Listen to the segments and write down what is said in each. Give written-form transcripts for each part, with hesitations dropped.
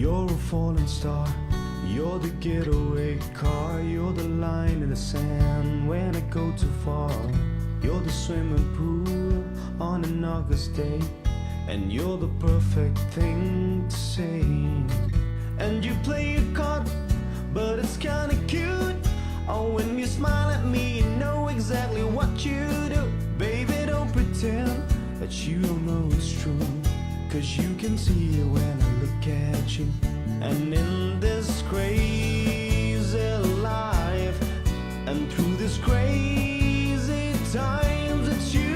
You're a falling star, you're the getaway car, you're the line in the sand when I go too far. You're the swimming pool on an August day, and you're the perfect thing to say. And you play your card, but it's kinda cute. Oh, when you smile at me, you know exactly what you do. Baby, don't pretend that you don't know it's true, 'cause you can see it when I look at you. And in this crazy life, and through this crazy times, it's you,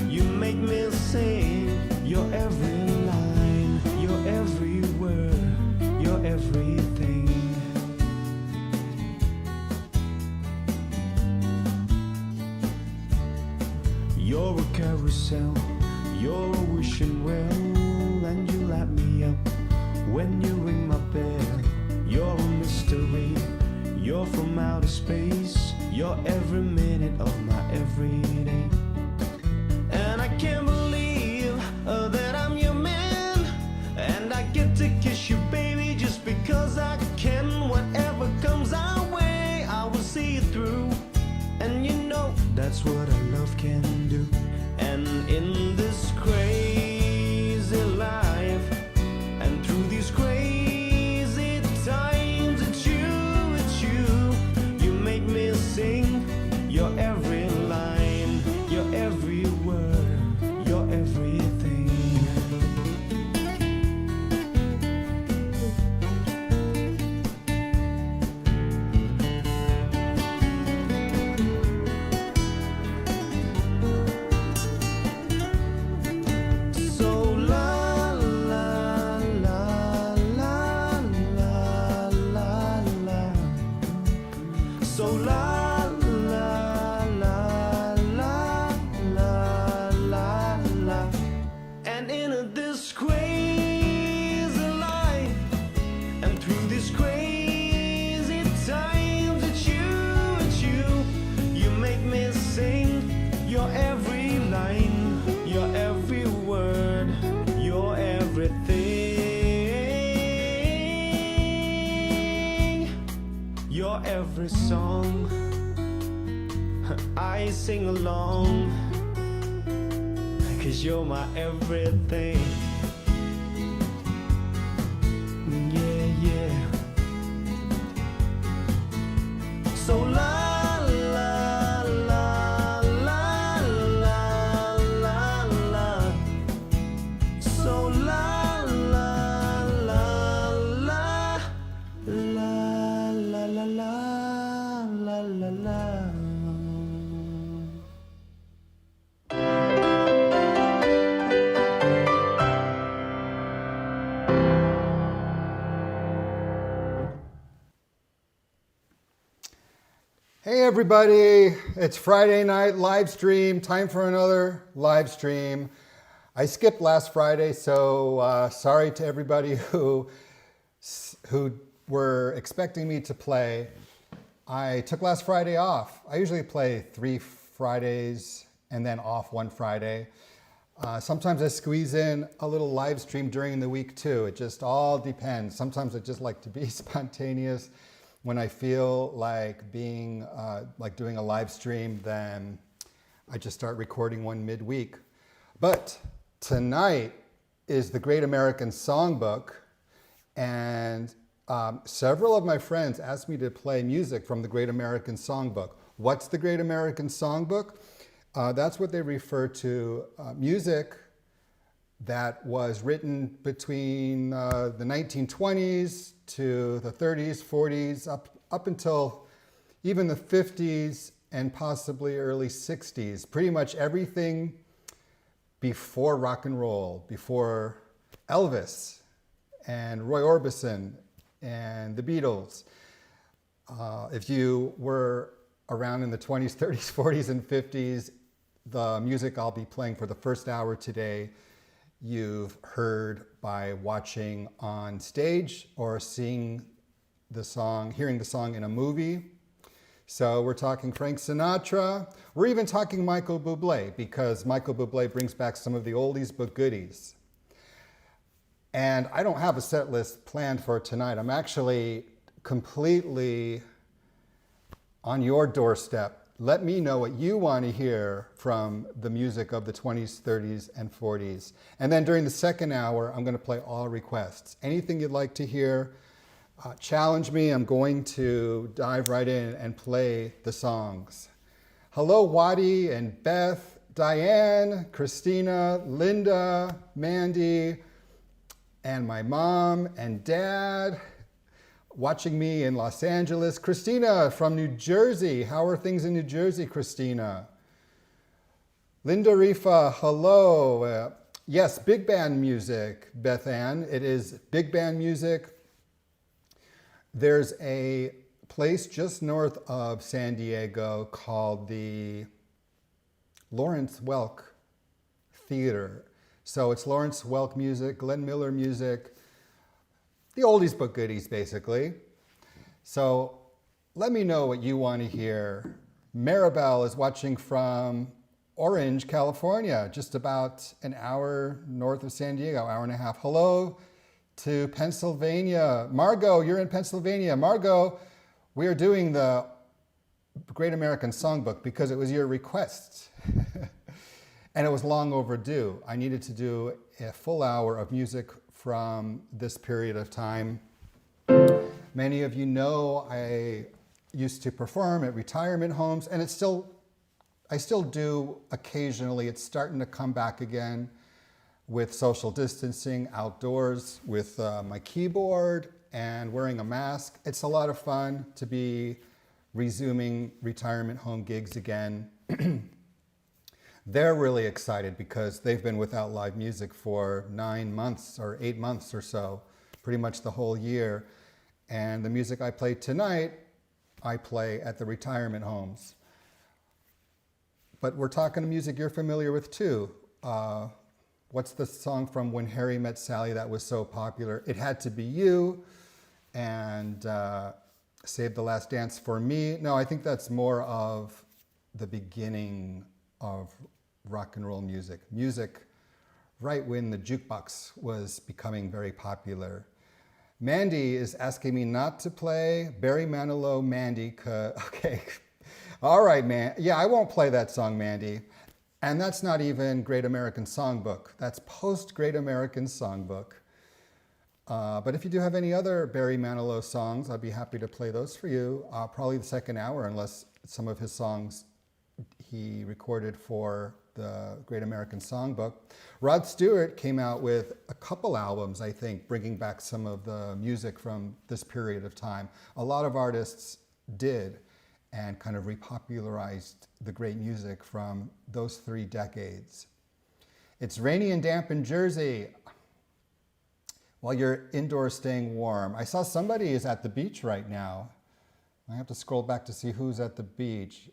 you make me sing. Your every line, your every word, your everything. You're a carousel, you're a wishing well, and you light me up when you ring my bell. You're a mystery, you're from outer space, you're every minute of my everyday. And I can't believe that I'm your man, and I get to kiss you, baby, just because I can. Whatever comes our way, I will see it through, and you know that's what a love can do. And in this crazy life, and through these crazy times, it's you, you make me sing. Your every line, your every word, your everything. Every song I sing along, 'cause you're my everything. Yeah, yeah. So la la la la la la la. So la la la la la la la la la la. Hey everybody, it's Friday night live stream. Time for another live stream. I skipped last Friday, so sorry to everybody who were expecting me to play. I took last Friday off. I usually play 3 Fridays and then off 1 Friday. Sometimes I squeeze in a little live stream during the week too. It just all depends. Sometimes I just like to be spontaneous. When I feel like being like doing a live stream, then I just start recording one midweek. But tonight is the Great American Songbook, and several of my friends asked me to play music from the Great American Songbook. What's the Great American Songbook? That's what they refer to music that was written between the 1920s to the 30s, 40s, up until even the 50s and possibly early 60s. Pretty much everything before rock and roll, before Elvis and Roy Orbison and the Beatles. If you were around in the 20s, 30s, 40s, and 50s, the music I'll be playing for the first hour today, you've heard by watching on stage or seeing the song, hearing the song in a movie. So we're talking Frank Sinatra. We're even talking Michael Bublé, because Michael Bublé brings back some of the oldies but goodies. And I don't have a set list planned for tonight. I'm actually completely on your doorstep. Let me know what you want to hear from the music of the 20s, 30s, and 40s. And then during the second hour, I'm going to play all requests. Anything you'd like to hear, challenge me. I'm going to dive right in and play the songs. Hello, Waddy and Beth, Diane, Christina, Linda, Mandy, and my mom and dad watching me in Los Angeles. Christina from New Jersey. How are things in New Jersey, Christina? Linda Rifa, hello. Yes, big band music, Beth Ann. It is big band music. There's a place just north of San Diego called the Lawrence Welk Theater. So it's Lawrence Welk music, Glenn Miller music, the oldies but goodies, basically. So let me know what you want to hear. Maribel is watching from Orange, California, just about an hour north of San Diego, hour and a half. Hello to Pennsylvania. Margot, you're in Pennsylvania. Margot, we are doing the Great American Songbook because it was your request. And it was long overdue. I needed to do a full hour of music from this period of time. Many of you know I used to perform at retirement homes, and I still do occasionally. It's starting to come back again with social distancing, outdoors, with my keyboard and wearing a mask. It's a lot of fun to be resuming retirement home gigs again. They're really excited because they've been without live music for 9 months or 8 months or so, pretty much the whole year. And the music I play tonight, I play at the retirement homes. But we're talking to music you're familiar with too. What's the song from When Harry Met Sally that was so popular? It Had to Be You, and Save the Last Dance for Me. No, I think that's more of the beginning of rock and roll music. Music right when the jukebox was becoming very popular. Mandy is asking me not to play Barry Manilow, Mandy. Okay, all right, man. Yeah, I won't play that song, Mandy. And that's not even Great American Songbook. That's post Great American Songbook. But if you do have any other Barry Manilow songs, I'd be happy to play those for you. Probably the second hour, unless some of his songs he recorded for the Great American Songbook. Rod Stewart came out with a couple albums, I think, bringing back some of the music from this period of time. A lot of artists did, and kind of repopularized the great music from those 3 decades. It's rainy and damp in Jersey. While you're indoors staying warm. I saw somebody is at the beach right now. I have to scroll back to see who's at the beach.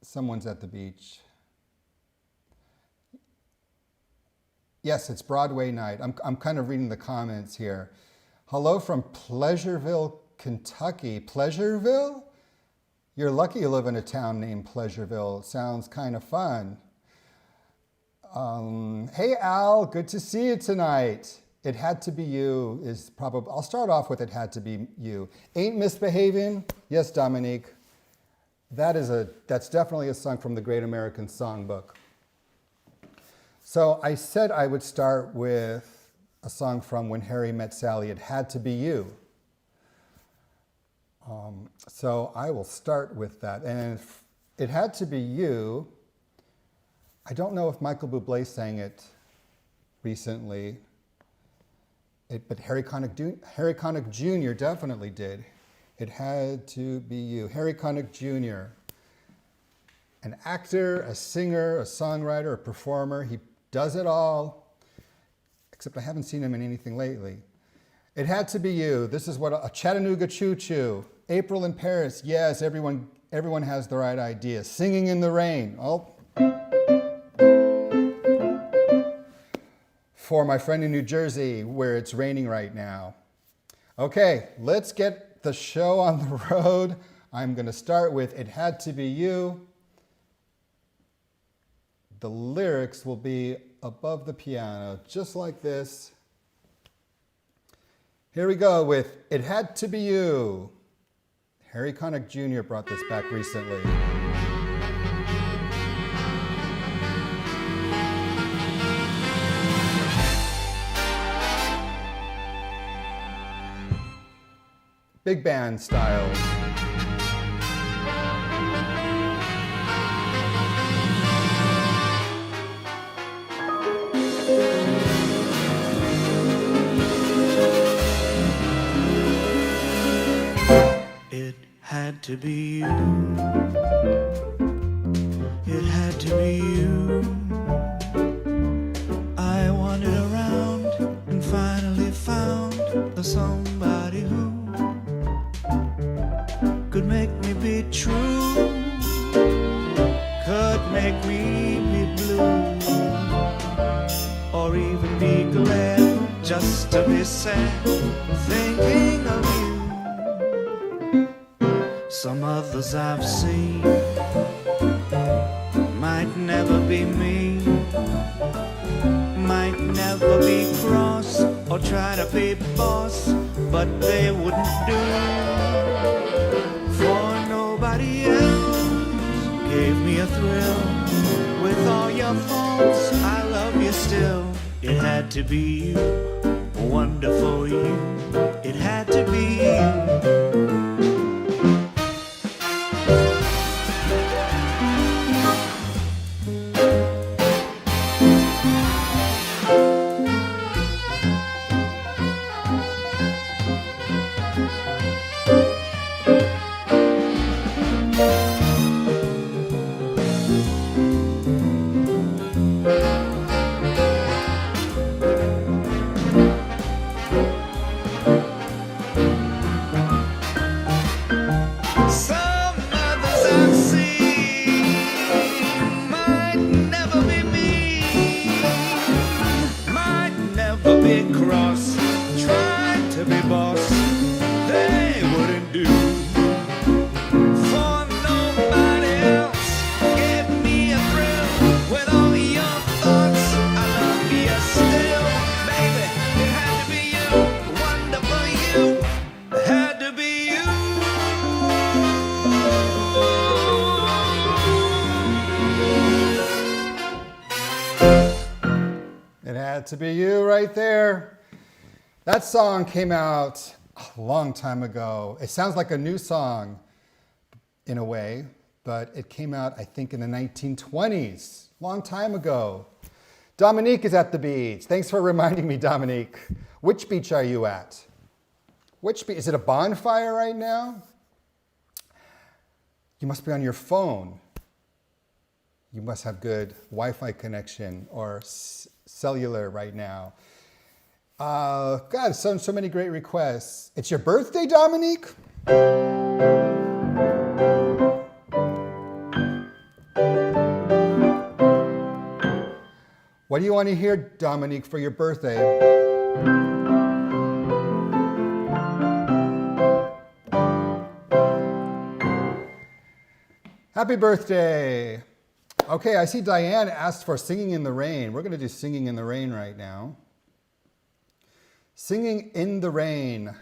Someone's at the beach. Yes, it's Broadway night. I'm kind of reading the comments here. Hello from Pleasureville, Kentucky. Pleasureville? You're lucky you live in a town named Pleasureville. Sounds kind of fun. Hey Al, good to see you tonight. It Had to Be You is probably, I'll start off with It Had to Be You. Ain't Misbehaving? Yes, Dominique. That's definitely a song from the Great American Songbook. So I said I would start with a song from When Harry Met Sally, It Had to Be You. So I will start with that. And It Had to Be You, I don't know if Michael Bublé sang it recently, but Harry Connick Jr. definitely did. It Had to Be You. Harry Connick Jr., an actor, a singer, a songwriter, a performer. He does it all, except I haven't seen him in anything lately. It Had to Be You. This is what a Chattanooga choo-choo. April in Paris. Yes, everyone has the right idea. Singing in the Rain. Oh. For my friend in New Jersey, where it's raining right now. Okay, let's get the show on the road. I'm going to start with It Had to Be You. the lyrics will be above the piano, just like this. Here we go with It Had to Be You. Harry Connick Jr. brought this back recently. Big band style. It had to be you. It had to be you. I wandered around and finally found the somebody who could make me be true, could make me be blue, or even be glad just to be sad, thinking of you. Some others I've seen might never be me, might never be cross or try to be boss, but they wouldn't do. For nobody else gave me a thrill. With all your faults, I love you still. It had to be you, wonderful you. It had to be you. To be you right there. That song came out a long time ago. It sounds like a new song in a way, but it came out, I think, in the 1920s, long time ago. Dominique is at the beach. Thanks for reminding me, Dominique. Which beach are you at? Which beach? Is it a bonfire right now? You must be on your phone. You must have good Wi-Fi connection or cellular right now. God, so many great requests. It's your birthday, Dominique? What do you want to hear, Dominique, for your birthday? Happy birthday. Okay, I see Diane asked for Singing in the Rain. We're going to do Singing in the Rain right now. Singing in the Rain.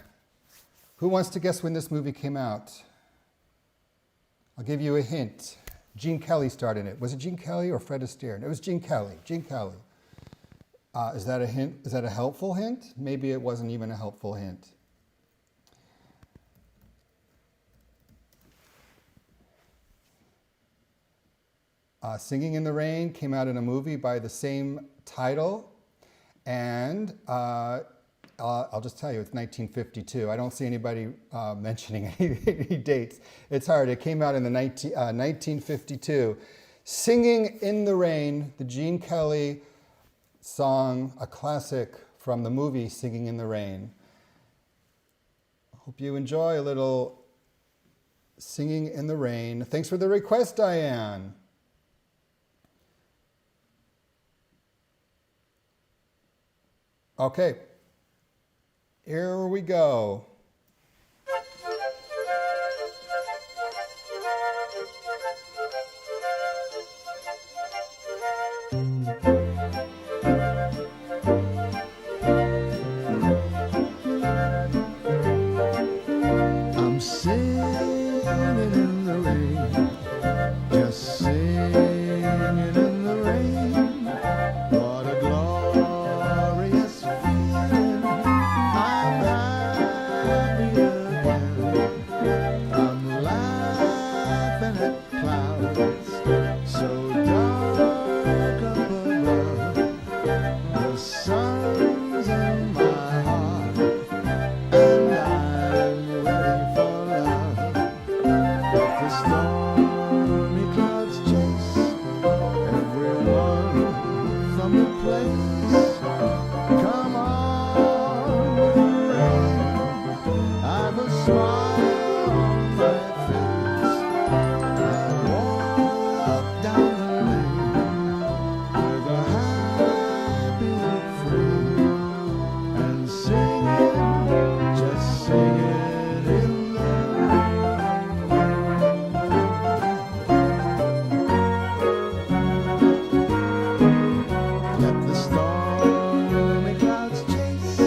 Who wants to guess when this movie came out? I'll give you a hint. Gene Kelly starred in it. Was it Gene Kelly or Fred Astaire? It was Gene Kelly. Gene Kelly. Is that a hint? Is that a helpful hint? Maybe it wasn't even a helpful hint. Singing in the Rain came out in a movie by the same title, and I'll just tell you, it's 1952. I don't see anybody mentioning any dates. It's hard. It came out in the 1952. Singing in the Rain, the Gene Kelly song, a classic from the movie Singing in the Rain. Hope you enjoy a little Singing in the Rain. Thanks for the request, Diane. Okay, here we go. in the rain, just singing in the rain. What a glorious feeling. I'm happy again. I'm laughing at clouds so dark up above. The sun's in my heart, and I'm ready for love. If the stormy clouds chase everyone from the place, come on with the rain. I've a smile on my face. I walk down the lane with a happy refrain and singing, just singing in the Let the stormy clouds chase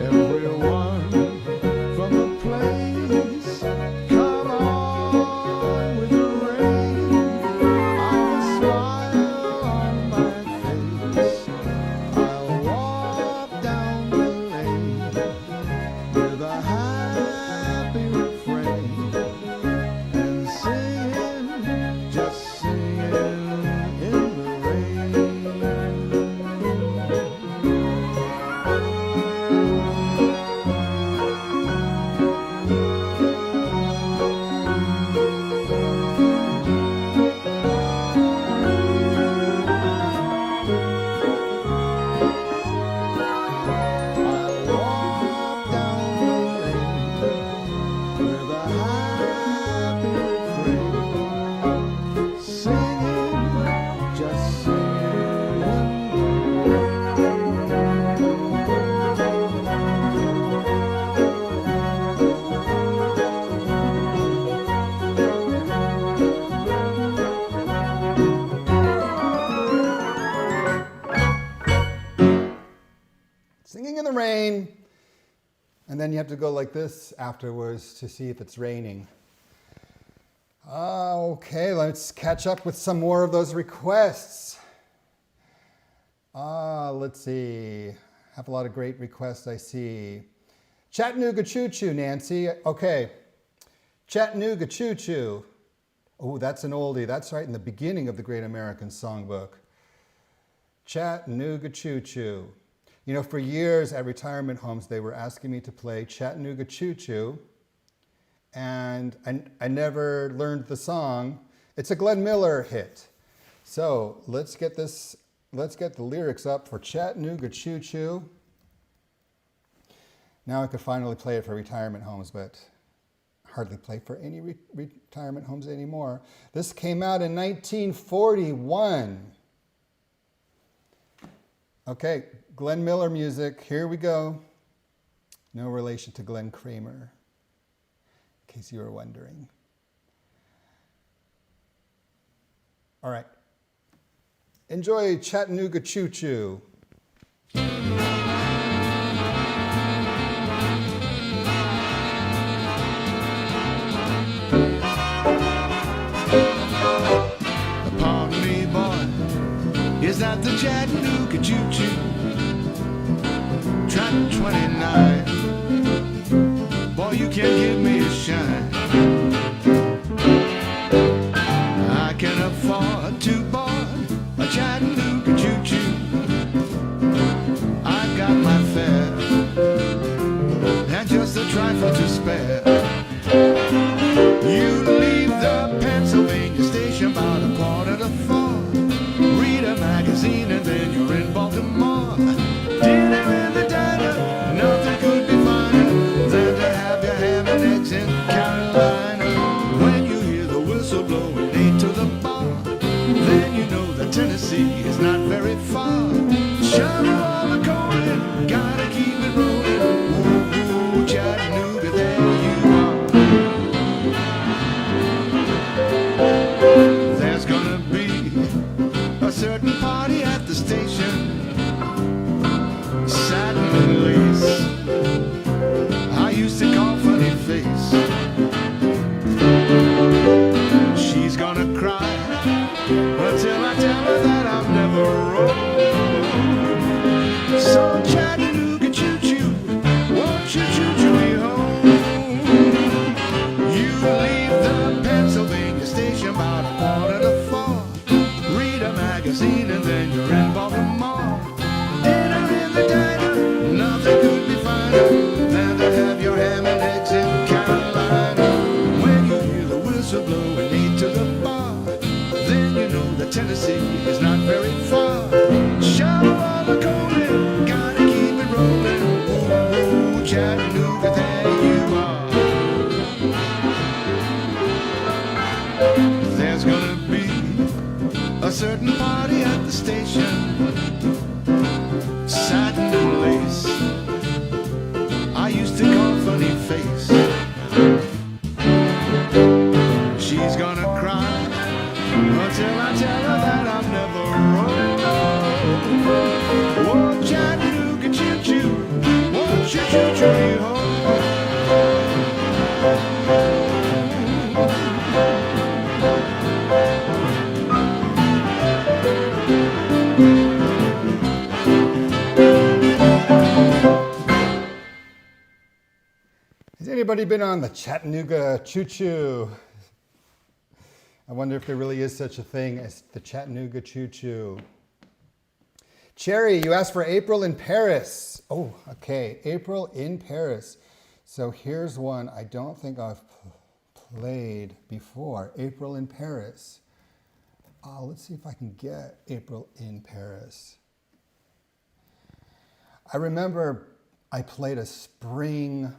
everyone from the place. Come on with the rain. I'll smile on my face. I'll walk down the lane with a happy refrain and singing, just singing in the rain. I'll walk down the lane with a happy refrain, singing, just singing in Singing in the rain. And then you have to go like this afterwards to see if it's raining. Okay, let's catch up with some more of those requests. Let's see. Have a lot of great requests I see. Chattanooga choo-choo, Nancy. Okay. Chattanooga choo-choo. Oh, that's an oldie. That's right in the beginning of the Great American Songbook. Chattanooga choo-choo. You know, for years at retirement homes, they were asking me to play Chattanooga choo-choo, and I never learned the song. It's a Glenn Miller hit. So let's get the lyrics up for Chattanooga choo-choo. Now I could finally play it for retirement homes, but hardly play for any retirement homes anymore. This came out in 1941. Okay, Glenn Miller music, here we go. No relation to Glenn Kramer, in case you were wondering. All right, enjoy Chattanooga choo-choo. Pardon me, boy, is that the Chattanooga choo-choo? Track 29. Boy, you can give me a shine. I can afford to board a Chattanooga choo-choo. blues are blowing me to the bar, then you know that Tennessee is not very far. Shut all the coaling, gotta keep it rolling. Ooh, Chattanooga, there you are. There's gonna be a certain party at the station, satin and lace, I used to call funny face. She's gonna cry until I tell her that I've never rode. Oh, Chattanooga choo-choo, won't you choo-choo me home? Has anybody been on the Chattanooga choo-choo? I wonder if there really is such a thing as the Chattanooga choo-choo. Cherry, you asked for April in Paris. Oh, okay, April in Paris. So here's one I don't think I've played before, April in Paris. Let's see if I can get April in Paris. I remember I played a spring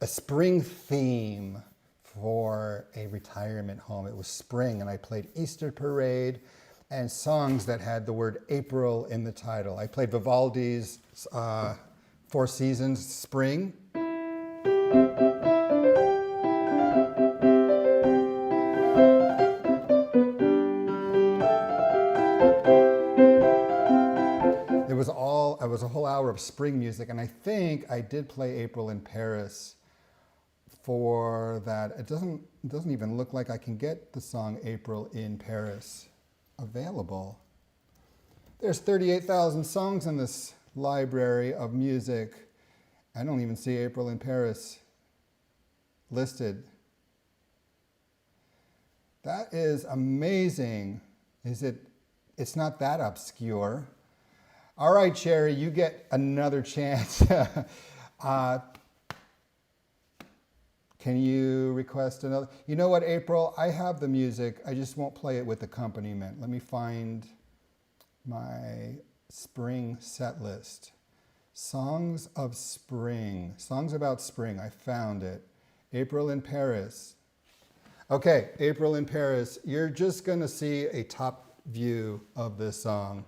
theme for a retirement home. It was spring, and I played Easter Parade and songs that had the word April in the title. I played Vivaldi's Four Seasons Spring. It was a whole hour of spring music, and I think I did play April in Paris for that. It doesn't even look like I can get the song April in Paris available. There's 38,000 songs in this library of music. I don't even see April in Paris listed. That is amazing. It's not that obscure. All right, Cherry, you get another chance. Can you request another? You know what, April? I have the music. I just won't play it with accompaniment. Let me find my spring set list. Songs of spring. Songs about spring. I found it. April in Paris. Okay, April in Paris. You're just going to see a top view of this song.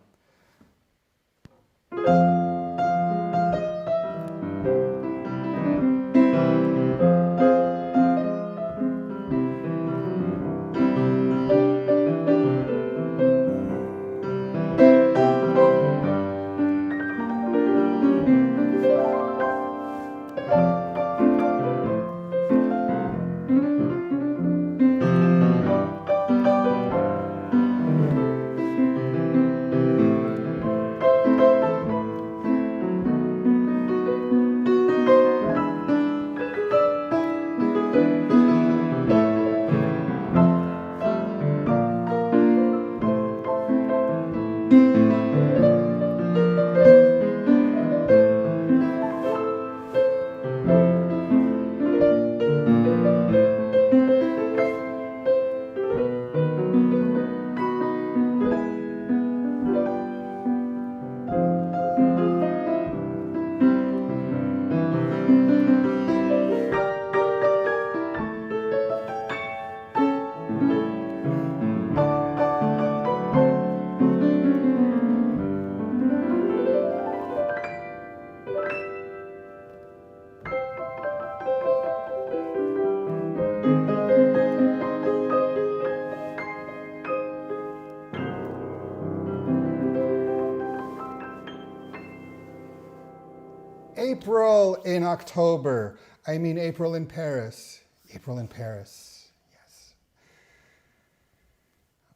April in October. I mean April in Paris. April in Paris. Yes.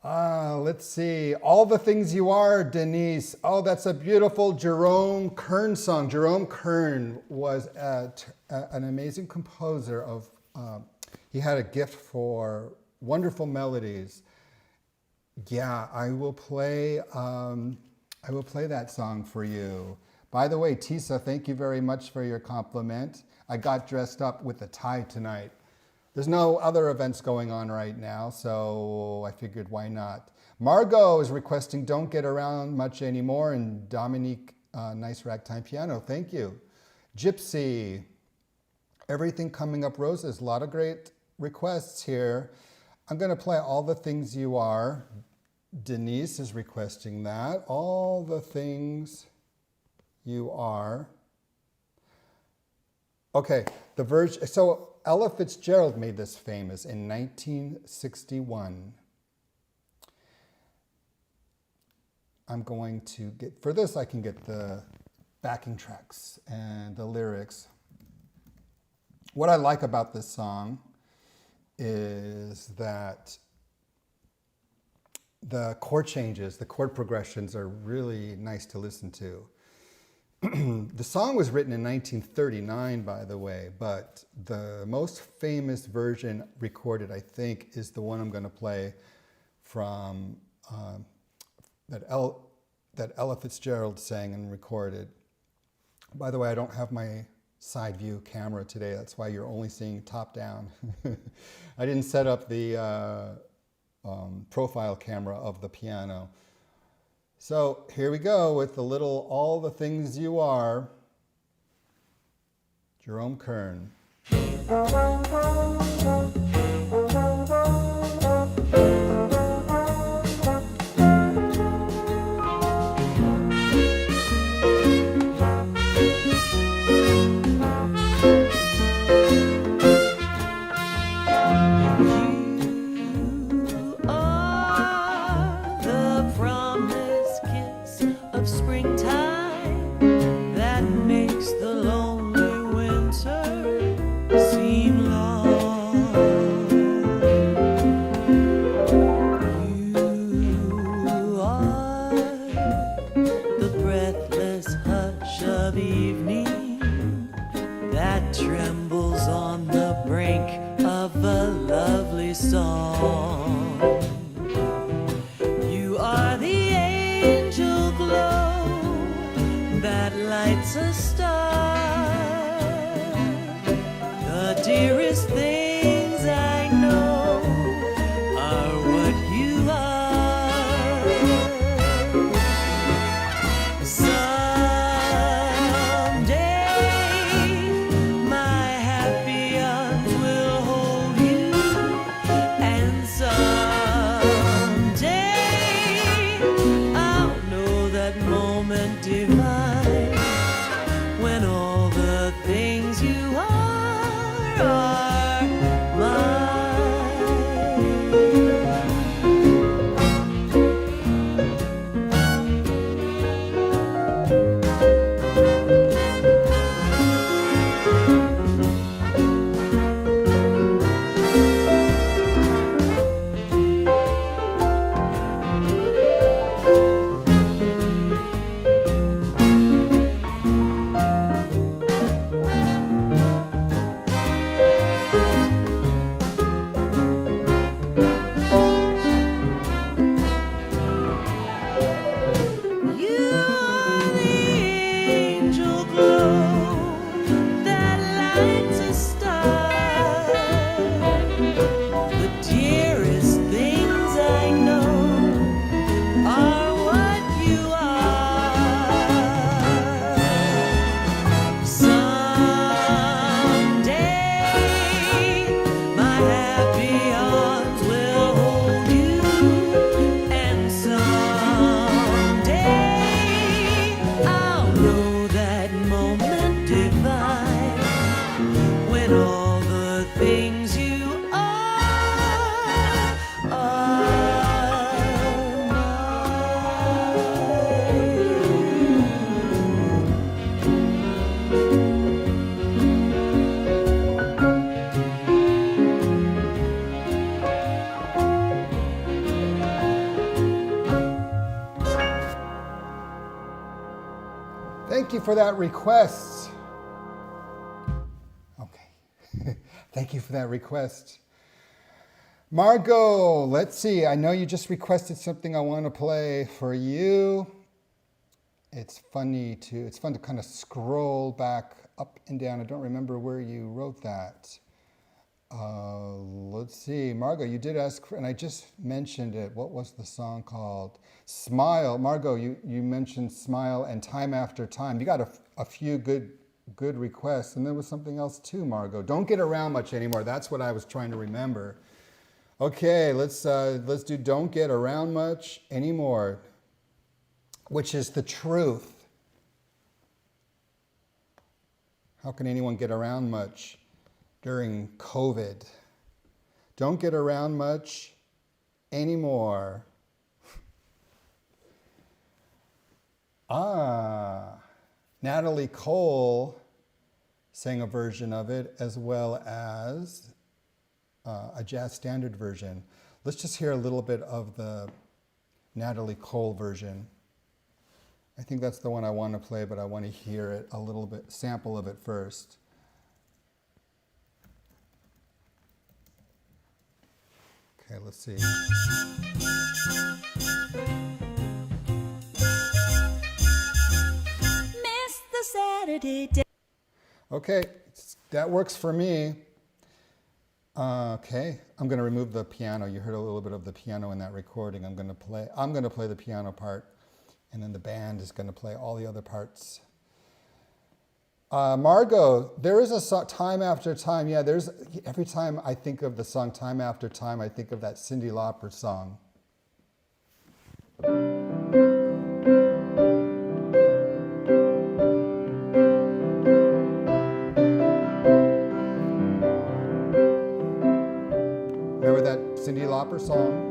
Let's see. All the Things You Are, Denise. Oh, that's a beautiful Jerome Kern song. Jerome Kern was an amazing composer of, he had a gift for wonderful melodies. Yeah, I will play that song for you. By the way, Tisa, thank you very much for your compliment. I got dressed up with a tie tonight. There's no other events going on right now, so I figured why not. Margot is requesting Don't Get Around Much Anymore, and Dominique, nice ragtime piano, thank you. Gypsy, Everything Coming Up Roses, a lot of great requests here. I'm gonna play All the Things You Are. Denise is requesting that. All the Things You Are. Okay, the version, so Ella Fitzgerald made this famous in 1961. I'm going to get, for this I can get the backing tracks and the lyrics. What I like about this song is that the chord changes, the chord progressions are really nice to listen to. The song was written in 1939, by the way, but the most famous version recorded, I think, is the one I'm going to play from that Ella Fitzgerald sang and recorded. By the way, I don't have my side view camera today. That's why you're only seeing top down. I didn't set up the profile camera of the piano. So here we go with the little All the Things You Are, Jerome Kern. Thank you for that request. Okay. Thank you for that request. Margot, let's see. I know you just requested something I want to play for you. It's fun to kind of scroll back up and down. I don't remember where you wrote that. Let's see. Margot, you did ask, and I just mentioned it. What was the song called? Smile. Margot, you mentioned Smile and Time After Time. You got a few good requests. And there was something else too, Margot. Don't Get Around Much Anymore. That's what I was trying to remember. Okay, let's do Don't Get Around Much Anymore, which is the truth. How can anyone get around much during COVID? Don't get around much anymore. Natalie Cole sang a version of it, as well as a jazz standard version. Let's just hear a little bit of the Natalie Cole version. I think that's the one I want to play, but I want to hear it a little bit, sample of it first. Okay, let's see. Miss the Saturday day. Okay, that works for me. Okay, I'm going to remove the piano. You heard a little bit of the piano in that recording. I'm going to play the piano part, and then the band is going to play all the other parts. Margot, there is a song, Time After Time. Yeah, every time I think of the song Time After Time, I think of that Cyndi Lauper song. Remember that Cyndi Lauper song?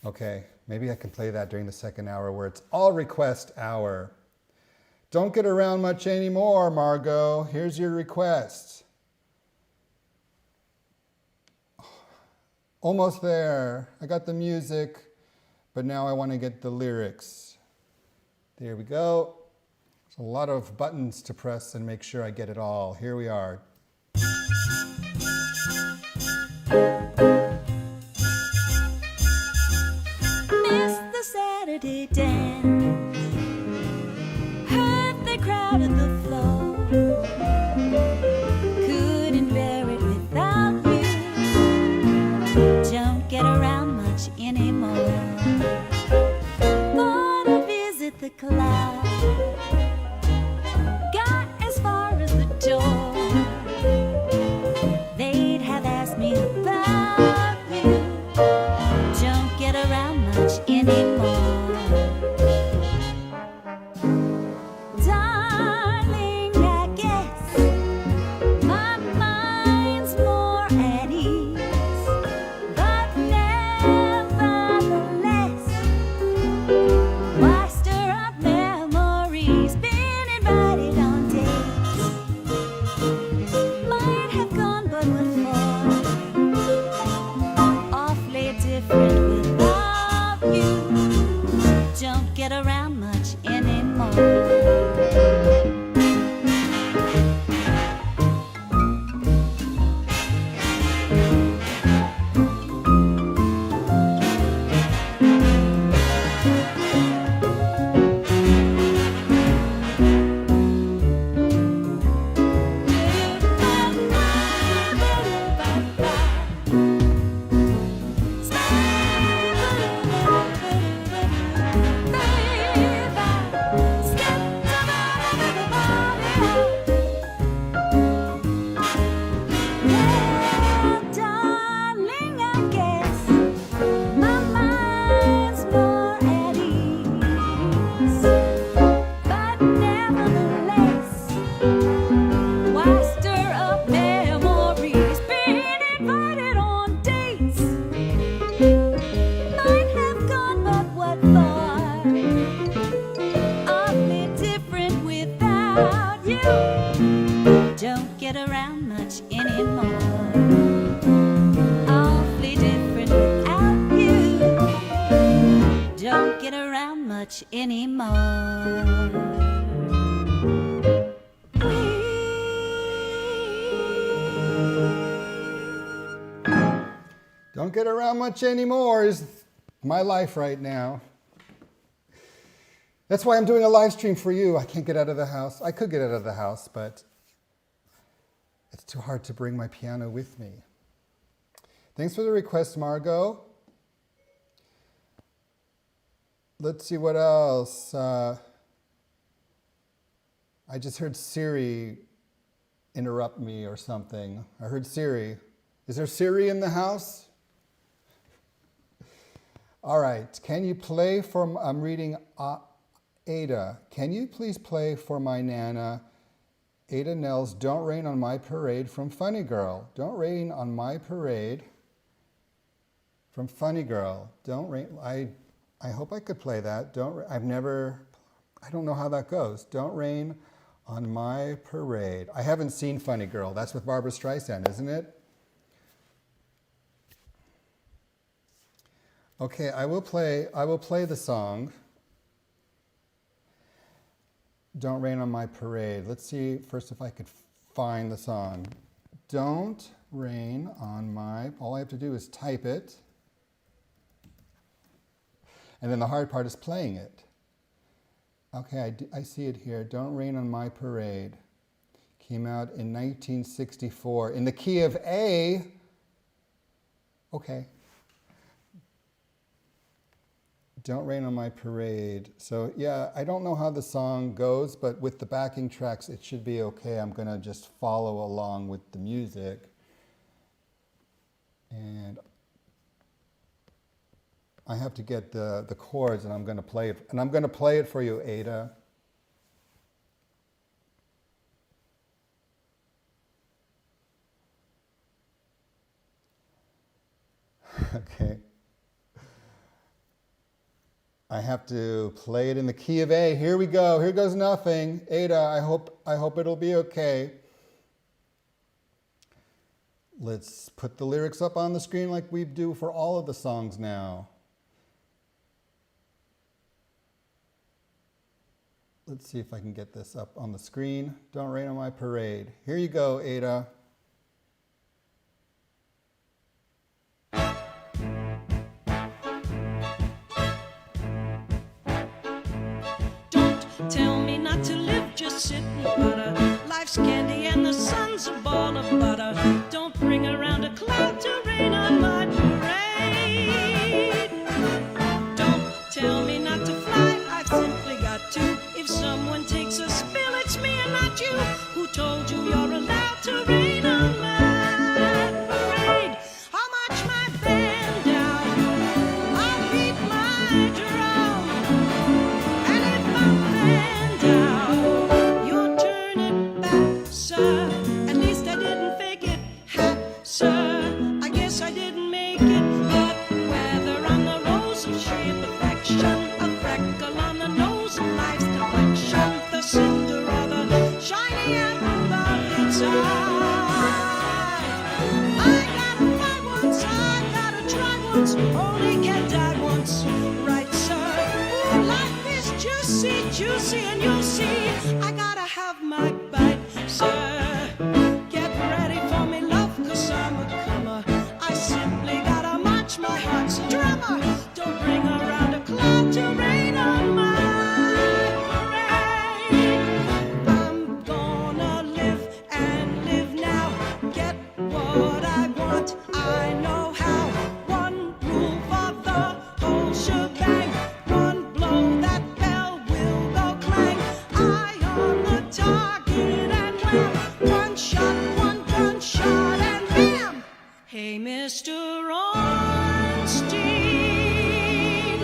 Okay, maybe I can play that during the second hour where it's all request hour. Don't get around much anymore, Margot. Here's your request. Almost there. I got the music, but now I want to get the lyrics. There we go. There's a lot of buttons to press and make sure I get it all. Here we are. Saturday dance, heard the crowd at the floor, couldn't bear it without you, don't get around much anymore, thought I'd visit the club, got as far as the door, they'd have asked me about you, don't get around much anymore. Get around much anymore. Don't get around much anymore. Awfully different without you. Don't get around much anymore. Don't get around much anymore is my life right now. That's why I'm doing a live stream for you. I can't get out of the house. I could get out of the house, but it's too hard to bring my piano with me. Thanks for the request, Margot. Let's see what else. I just heard Siri interrupt me or something. I heard Siri. Is there Siri in the house? All right. Can you play for, I'm reading Ada. Can you please play for my Nana, Ada Nels, Don't Rain on My Parade from Funny Girl. Don't Rain on My Parade from Funny Girl. Don't rain. I hope I could play that. I don't know how that goes. Don't Rain on My Parade. I haven't seen Funny Girl. That's with Barbra Streisand, isn't it? Okay, I will play the song. Don't Rain on My Parade. Let's see first if I could find the song. Don't rain on my, all I have to do is type it. And then the hard part is playing it. Okay, I see it here. Don't Rain on My Parade. Came out in 1964 in the key of A. Okay. Don't Rain on My Parade. So yeah, I don't know how the song goes, but with the backing tracks, it should be okay. I'm gonna just follow along with the music. And I have to get the chords, and I'm gonna play it. And I'm gonna play it for you, Ada. Okay. I have to play it in the key of A. Here we go. Here goes nothing. Ada, I hope it'll be okay. Let's put the lyrics up on the screen like we do for all of the songs now. Let's see if I can get this up on the screen. Don't Rain on My Parade. Here you go, Ada. Tell me not to live, just sit and butter. Life's candy and the sun's a ball of butter. Don't bring around a cloud to rain on my parade. Don't tell me not to fly, I've simply got to. If someone takes a spill, it's me and not you. Who told you you're allowed to rain on my parade? I'll march my band down, I'll beat my drum. And if I'm down, you'll turn it back, sir. At least I didn't fake it, ha, sir. I guess I didn't make it, but whether on the rose of sheer perfection, a freckle on the nose of life's complexion, the cinder or the shiny apple of its eye. I gotta fight once, I gotta try once, only can die once, right, sir? Ooh, life is juicy, juicy, and you'll see I gotta have my bite, sir. Get ready for me, love, 'cause I'm a comer. I simply gotta march, my heart's a drummer. Don't bring around a cloud to rain on my parade. I'm gonna live and live now. Get what I want, I know how. One rule for the whole shebang. One blow, that bell will go clang. Eye on the target and wham. One shot, one gunshot and bam. Hey, Mr. Ornstein,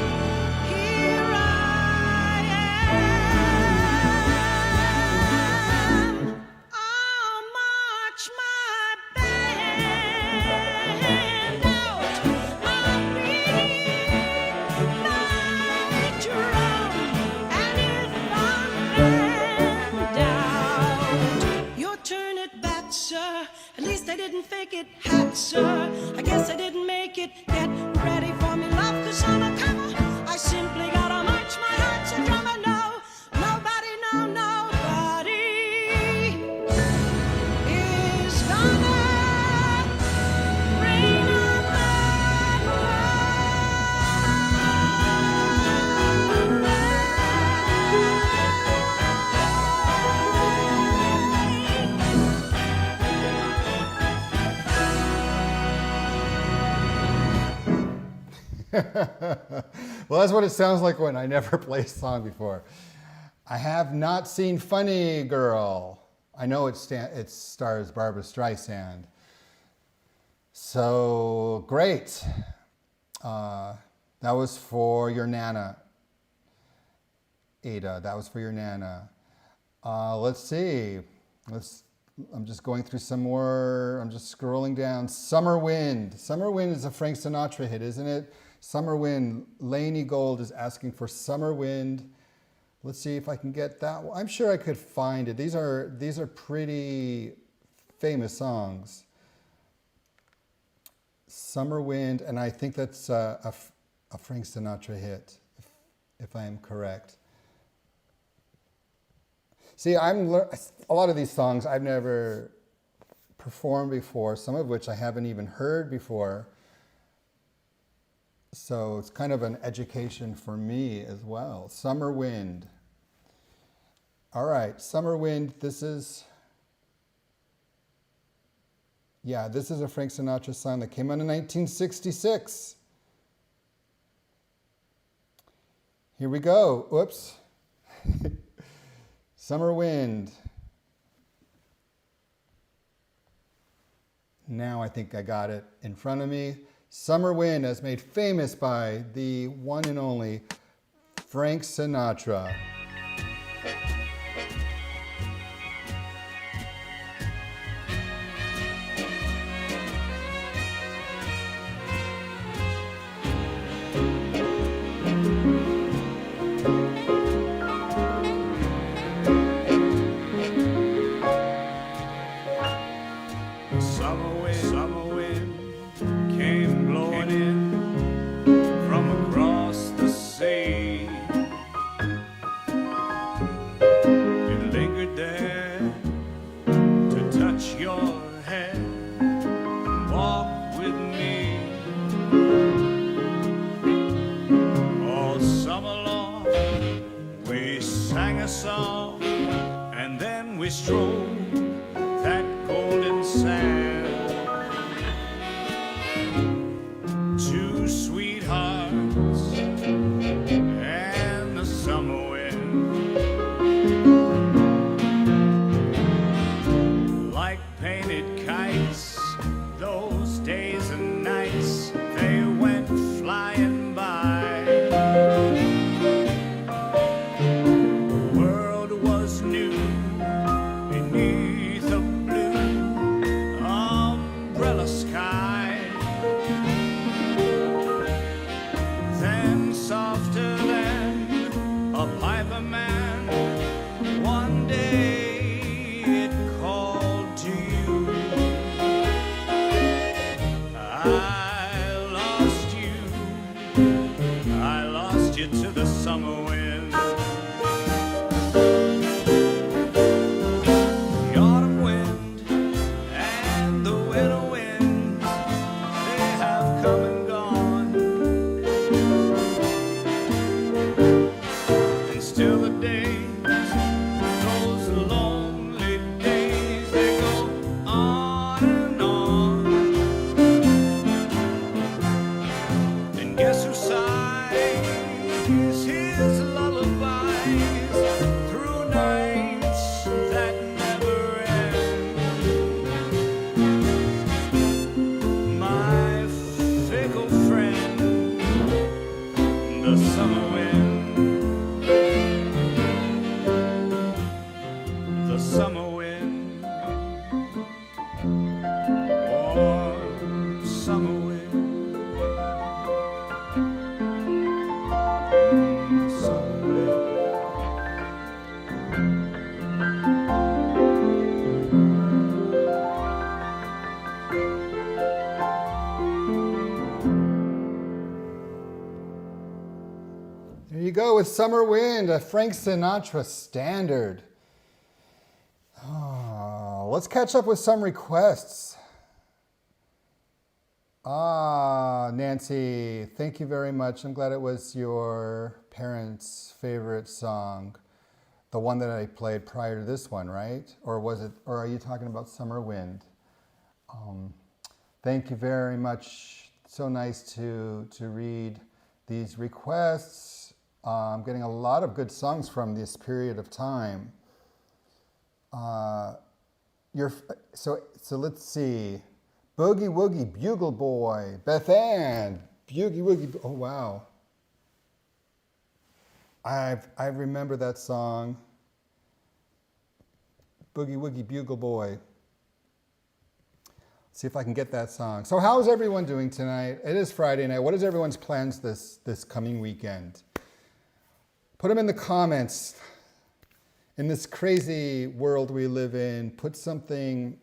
here I am. I'll march my band out. I'll beat my drum. And if I'm banned out, your turn at bat, sir. At least I didn't fake it, hat, sir. I guess I didn't make it. Get ready for me, love, 'cause I'm a comer. I simply gotta march, my heart's a drummer. No, nobody, no, nobody is gonna rain on my Well, that's what it sounds like when I never play a song before. I have not seen Funny Girl. I know it stars Barbra Streisand. So, great. That was for your Nana. Ada, that was for your Nana. Let's see. I'm just going through some more. I'm just scrolling down. Summer Wind. Summer Wind is a Frank Sinatra hit, isn't it? Summer Wind. Laney Gold is asking for Summer Wind. Let's see if I can get that one. I'm sure I could find it. These are pretty famous songs. Summer Wind, and I think that's a Frank Sinatra hit, if I am correct. See, a lot of these songs I've never performed before, some of which I haven't even heard before. So it's kind of an education for me as well. Summer Wind. All right, Summer Wind, this is a Frank Sinatra song that came out in 1966. Here we go. Oops. Summer Wind. Now I think I got it in front of me. Summer Wind, as made famous by the one and only Frank Sinatra. Summer wind came blowing in from across the sea. It lingered there to touch your hair, walk with me all summer long. We sang a song and then we strolled that golden sand. Two sweethearts and the summer wind, like painted kites, those days and nights, they went flying by. The world was new beneath a blue umbrella sky. Then softer than a piper man, one day it called to you. I lost you to the summer wind. The autumn wind and the winter winds, they have come and gone, and still the days, those lonely days, they go on and on. And guess who sighs his lullabies through nights that never end? My fickle friend, the summer wind, the summer wind, warm summer wind, summer wind. There you go with Summer Wind, a Frank Sinatra standard. Let's catch up with some requests. Nancy, thank you very much. I'm glad it was your parents' favorite song, the one that I played prior to this one, right? Or are you talking about Summer Wind? Thank you very much. So nice to read these requests. I'm getting a lot of good songs from this period of time. So let's see. Boogie Woogie Bugle Boy, Beth Ann, Boogie Woogie. Oh wow. I remember that song. Boogie Woogie Bugle Boy. See if I can get that song. So how's everyone doing tonight? It is Friday night. What is everyone's plans this coming weekend? Put them in the comments. In this crazy world we live in, put something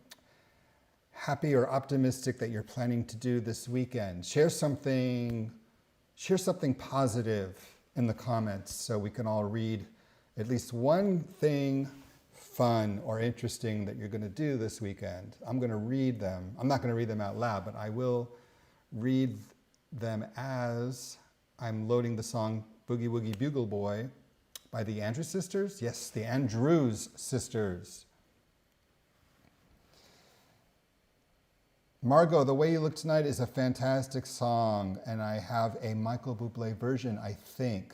happy or optimistic that you're planning to do this weekend. Share something positive in the comments so we can all read at least one thing fun or interesting that you're going to do this weekend. I'm going to read them. I'm not going to read them out loud, but I will read them as I'm loading the song Boogie Woogie Bugle Boy by the Andrews Sisters. Yes, the Andrews Sisters. Margot, The Way You Look Tonight is a fantastic song, and I have a Michael Bublé version, I think.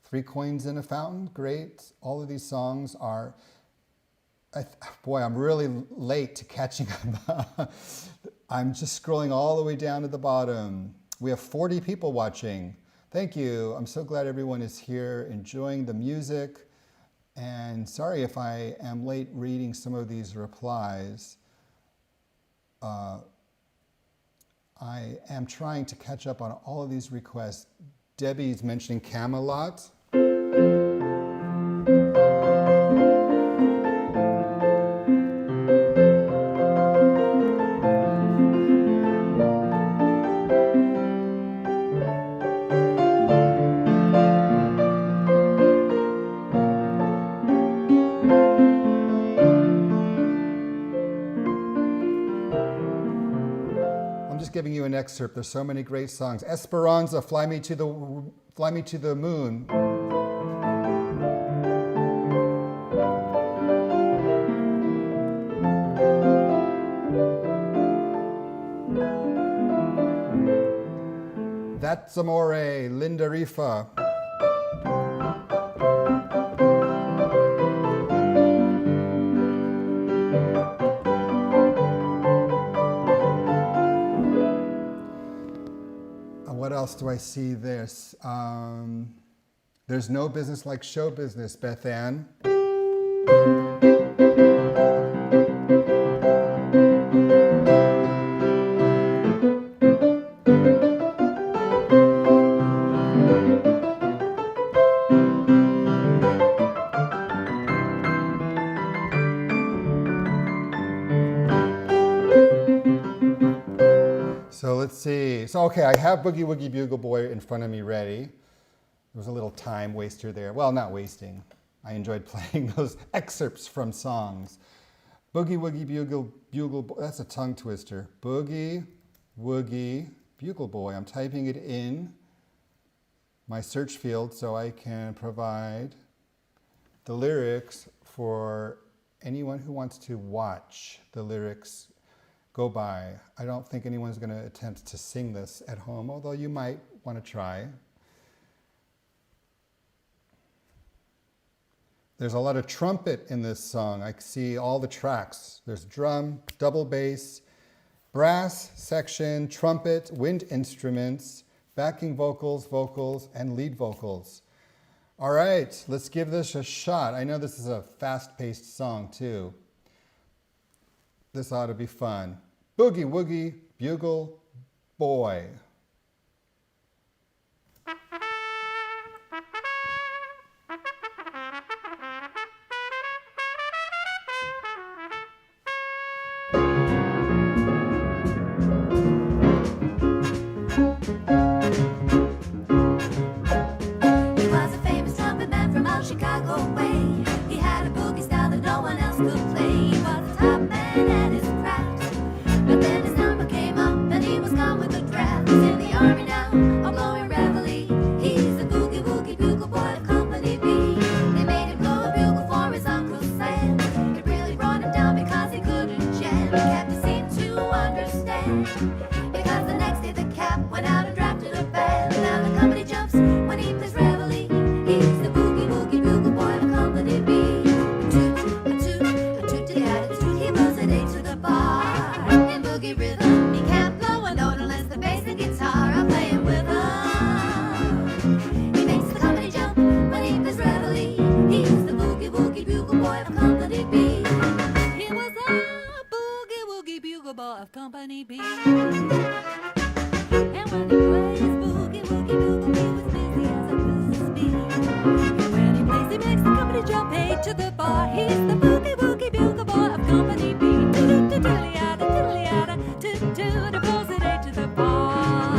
3 Coins in a Fountain, great. All of these songs are... Boy, I'm really late to catching up. I'm just scrolling all the way down to the bottom. We have 40 people watching. Thank you. I'm so glad everyone is here enjoying the music. And sorry if I am late reading some of these replies. I am trying to catch up on all of these requests. Debbie's mentioning Camelot. Giving you an excerpt. There's so many great songs. Esperanza, Fly Me to the Moon. That's Amore, Linda Rifa. What else do I see this? There's no business like show business, Beth Ann. So let's see. So, okay, I have Boogie Woogie Bugle Boy in front of me ready. There was a little time waster there. Well, not wasting. I enjoyed playing those excerpts from songs. Boogie Woogie Bugle Boy. That's a tongue twister. Boogie Woogie Bugle Boy. I'm typing it in my search field so I can provide the lyrics for anyone who wants to watch the lyrics go by. I don't think anyone's going to attempt to sing this at home, although you might want to try. There's a lot of trumpet in this song. I see all the tracks. There's drum, double bass, brass section, trumpet, wind instruments, backing vocals, and lead vocals. All right, let's give this a shot. I know this is a fast-paced song too. This ought to be fun. Boogie Woogie Bugle Boy. Because the next day the cap went boogie rhythm. He can't blow a note unless the bass and guitar are playing with him. He makes the company jump when he plays reveille. He's the boogie woogie bugle boy of Company B. He was a boogie woogie bugle boy of Company B. And when he plays boogie woogie bugle, he was busy as a bee. And when he plays, he makes the company jump hey to the bar. He's the boogie woogie bugle boy of Company B. Diddly-yada, diddly-yada, toot-toot, he pulls it hey to the bar.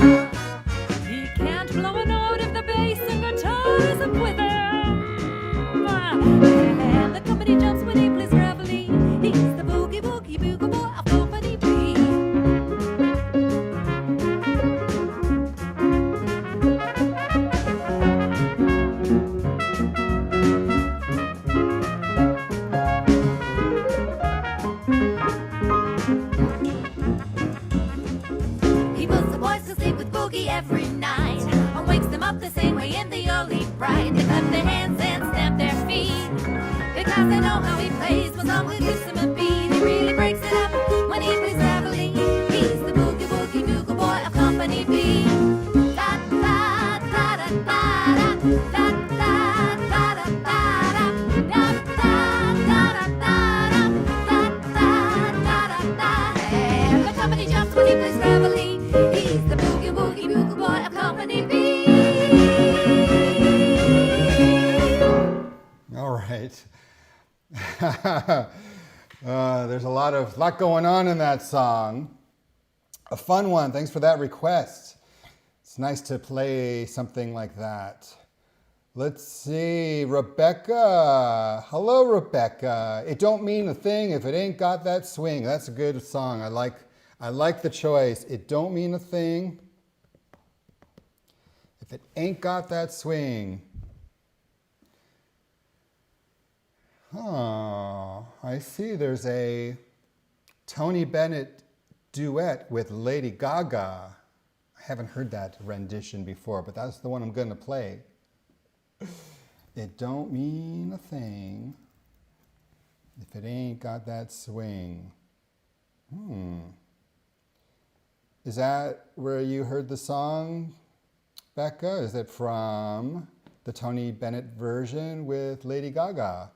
He can't blow a note if the bass and guitar isn't with him. And the company jumps when he plays reveille. He's the boogie woogie bugle boy of Company B. He puts the boys to sleep with Boogie every night and wakes them up the same way in the early bright. They clap their hands and stamp their feet because they know how he plays. When someone gives him a beat, he really breaks it up when he plays reveille. He's the boogie woogie bugle boy of Company B. Da da da da da da da da da da da da da da da. And the company jumps when he plays reveille. He's the boogie woogie bugle boy of Company B. All right. There's a lot going on in that song. A fun one. Thanks for that request. It's nice to play something like that. Let's see, Rebecca. Hello, Rebecca. It don't mean a thing if it ain't got that swing. That's a good song. I like the choice. It don't mean a thing if it ain't got that swing. Oh, I see there's a Tony Bennett duet with Lady Gaga. I haven't heard that rendition before, but that's the one I'm going to play. It don't mean a thing if it ain't got that swing. Is that where you heard the song, Becca? Is it from the Tony Bennett version with Lady Gaga?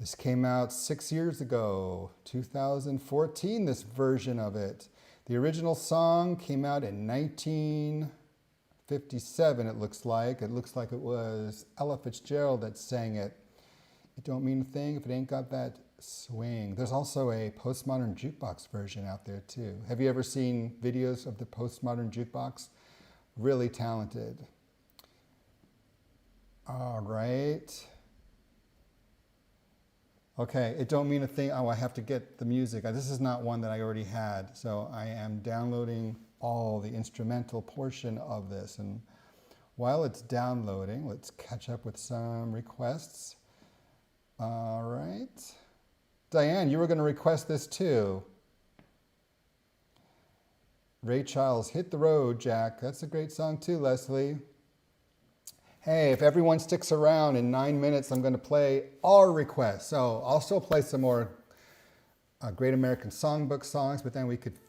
This came out 6 years ago, 2014, this version of it. The original song came out in 1957, it looks like. It looks like it was Ella Fitzgerald that sang it. It don't mean a thing if it ain't got that swing. There's also a postmodern jukebox version out there too. Have you ever seen videos of the postmodern jukebox? Really talented. All right. Okay, it don't mean a thing. Oh, I have to get the music. This is not one that I already had, so I am downloading all the instrumental portion of this. And while it's downloading, let's catch up with some requests. All right. Diane, you were going to request this too. Ray Charles, Hit the Road, Jack. That's a great song too, Leslie. Hey, if everyone sticks around in 9 minutes, I'm going to play all requests. So I'll still play some more Great American Songbook songs, but then we could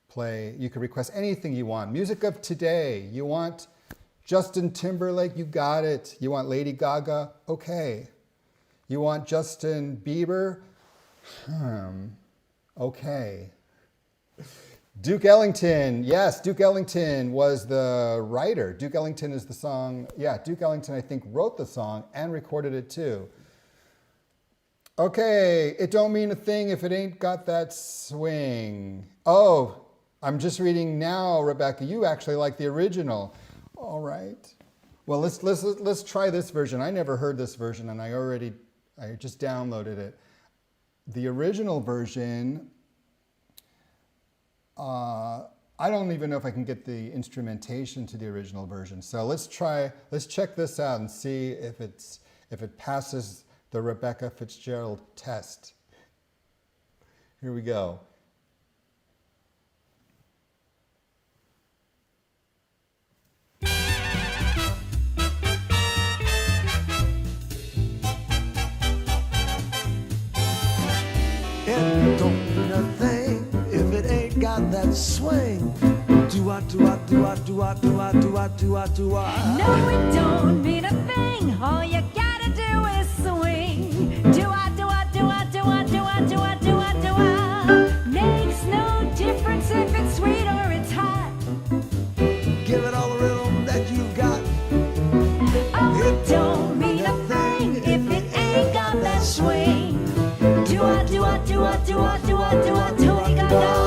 play, you could request anything you want. Music of today. You want Justin Timberlake? You got it. You want Lady Gaga? Okay. You want Justin Bieber? Okay. Duke Ellington, yes, Duke Ellington was the writer. Duke Ellington is the song, yeah, Duke Ellington I think wrote the song and recorded it too. Okay, it don't mean a thing if it ain't got that swing. Oh, I'm just reading now, Rebecca, you actually like the original. All right. Well, let's try this version. I never heard this version and I just downloaded it. The original version, I don't even know if I can get the instrumentation to the original version. So let's check this out and see if it passes the Rebecca Fitzgerald test. Here we go. It don't mean a thing if that swing. Do-ah, do-ah, do-ah, do-ah, do-ah, do-ah, do-ah, do-ah. No, it don't mean a thing. All you gotta do is swing. Do-ah, do-ah, do-ah, do-ah, do-ah, do-ah, do-ah, do-ah. Makes no difference if it's sweet or it's hot. Give it all the rhythm that you got. Oh, it don't mean a thing if it ain't got that swing. Do-ah, do-ah, do-ah, do-ah, do-ah, do-ah, Tony Gaga.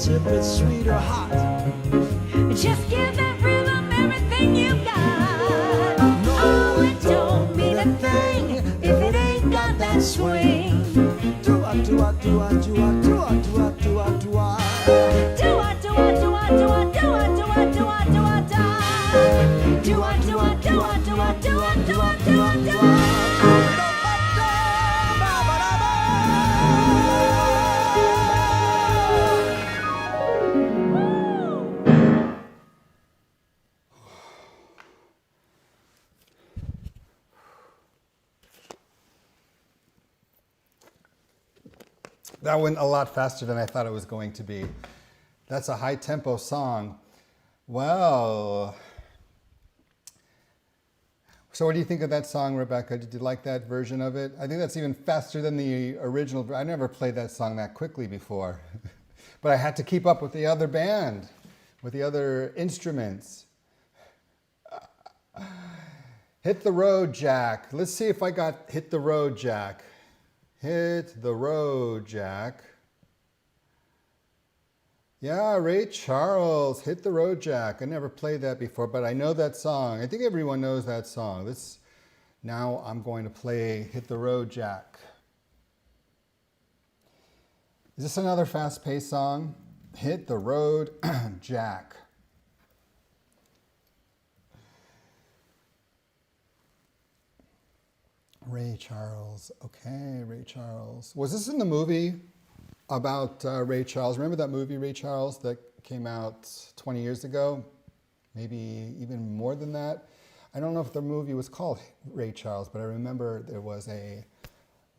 If it's sweet or hot. Just give that rhythm everything you got. Oh, it don't mean a thing if it ain't got that swing. Do-ah, do-ah, do-ah, do-ah, do-ah, do-ah, do-ah, do-ah. Do-ah, do-ah, do-ah, do-ah, do-ah, do-ah, do-ah, do-ah, da. Do-ah, do-ah, do-ah, do-ah, do-ah, do-ah, do-ah, do-ah. That went a lot faster than I thought it was going to be. That's a high tempo song. Well, so what do you think of that song, Rebecca? Did you like that version of it? I think that's even faster than the original. I never played that song that quickly before, but I had to keep up with the other band, with the other instruments. Hit the road, Jack. Let's see if I got Hit the Road, Jack. Hit the road, Jack. Yeah, Ray Charles, Hit the Road, Jack. I never played that before, but I know that song. I think everyone knows that song. Now I'm going to play Hit the Road, Jack. Is this another fast-paced song? Hit the Road, Jack. Ray Charles. Okay, Ray Charles. Was this in the movie about Ray Charles? Remember that movie, Ray Charles, that came out 20 years ago? Maybe even more than that. I don't know if the movie was called Ray Charles, but I remember there was a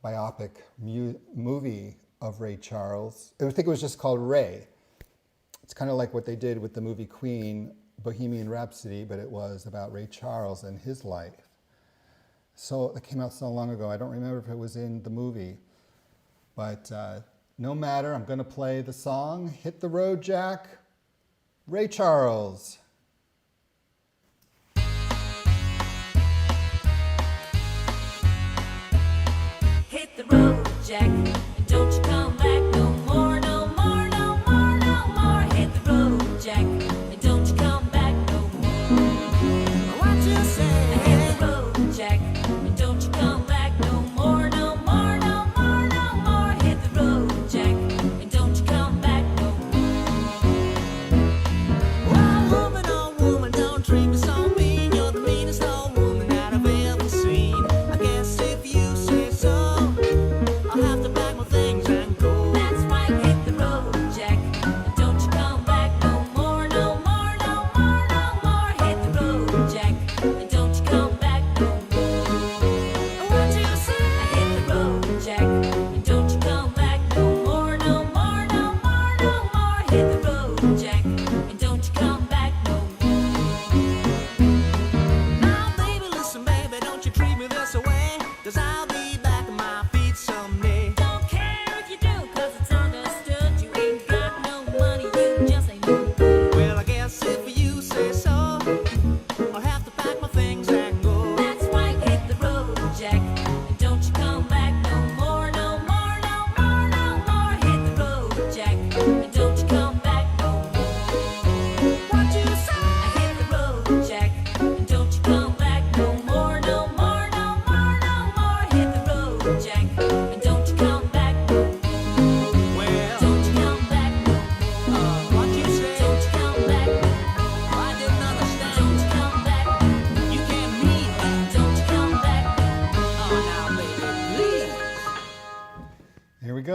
biopic movie of Ray Charles. I think it was just called Ray. It's kind of like what they did with the movie Queen, Bohemian Rhapsody, but it was about Ray Charles and his life. So it came out so long ago, I don't remember if it was in the movie. But no matter, I'm going to play the song, Hit the Road, Jack, Ray Charles. Hit the road, Jack, and don't you come back no more, no more, no more, no more. Hit the road, Jack, and don't you come back no more. What you say? Hit the road, Jack. Don't you come back no more, no more, no more, no more. Hit the road, Jack, and don't you come back no more. Well, woman, oh woman, don't treat me so mean. You're the meanest old woman that I've ever seen. I guess if you say so, I'll have to pack my things and go. That's right, hit the road, Jack, and don't you come back no more, no more, no more, no more. Hit the road, Jack, and don't you come back no more. What you say? Hit the road, Jack, and don't you come back no more, no more, no more, no more. Hit the road, Jack, and don't you come back no more. Now, baby, listen, baby, don't you treat me this way. 'Cause I'll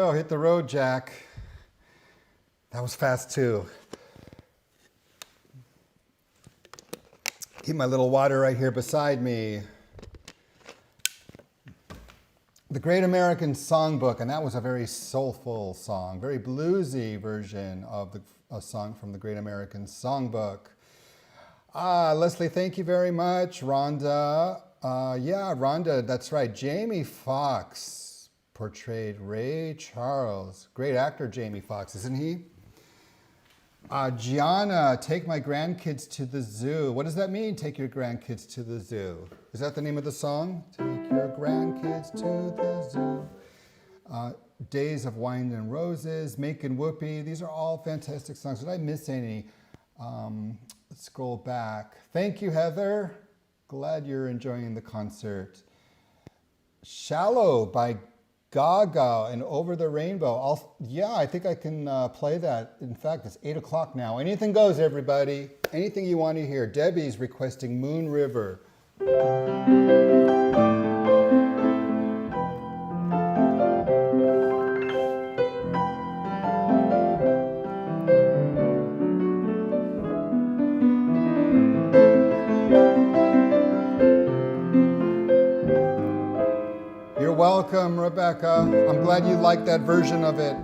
go. Hit the road, Jack. That was fast too. Keep my little water right here beside me. The Great American Songbook, and that was a very soulful song, very bluesy version of a song from the Great American Songbook. Leslie, thank you very much. Rhonda, yeah, Rhonda, that's right. Jamie Foxx portrayed Ray Charles. Great actor, Jamie Foxx, isn't he? Gianna, take my grandkids to the zoo. What does that mean, take your grandkids to the zoo? Is that the name of the song? Take your grandkids to the zoo. Days of Wine and Roses, Making Whoopee. These are all fantastic songs. Did I miss any? Let's scroll back. Thank you, Heather. Glad you're enjoying the concert. Shallow by Gaga and Over the Rainbow. Yeah, I think I can play that. In fact, it's 8 o'clock now. Anything goes, everybody. Anything you want to hear. Debbie's requesting Moon River. Welcome, Rebecca. I'm glad you like that version of it.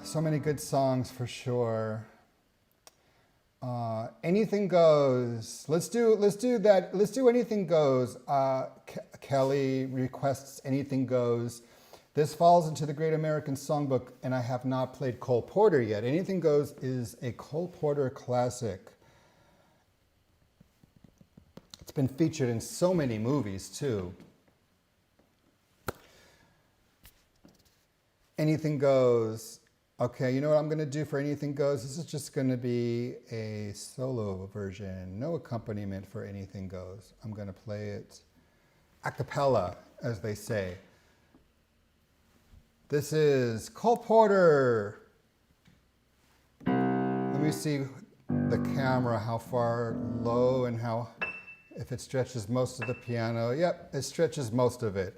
So many good songs for sure. Anything goes. Let's do that. Let's do Anything Goes. Kelly requests Anything Goes. This falls into the Great American Songbook, and I have not played Cole Porter yet. Anything Goes is a Cole Porter classic. It's been featured in so many movies too. Anything Goes. Okay, you know what I'm going to do for Anything Goes? This is just going to be a solo version. No accompaniment for Anything Goes. I'm going to play it a cappella, as they say. This is Cole Porter. Let me see the camera, how far low and how, if it stretches most of the piano. Yep, it stretches most of it.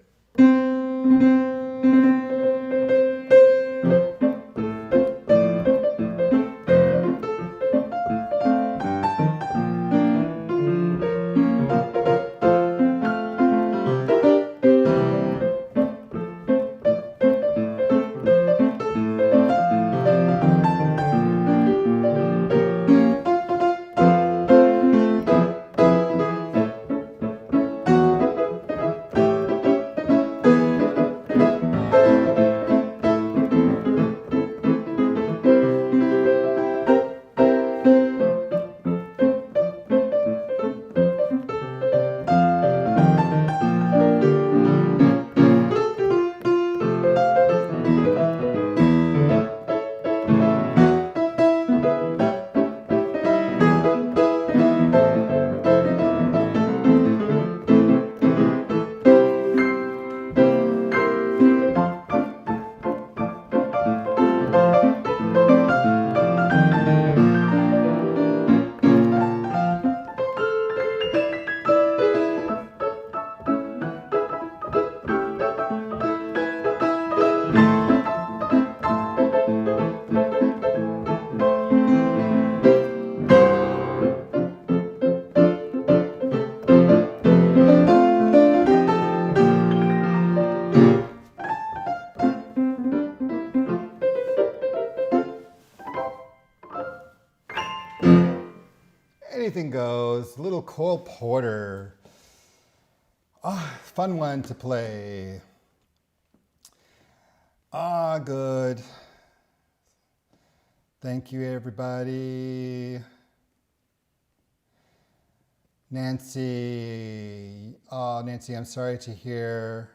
Anything Goes, little Cole Porter. Fun one to play. Good. Thank you, everybody. Nancy. Nancy, I'm sorry to hear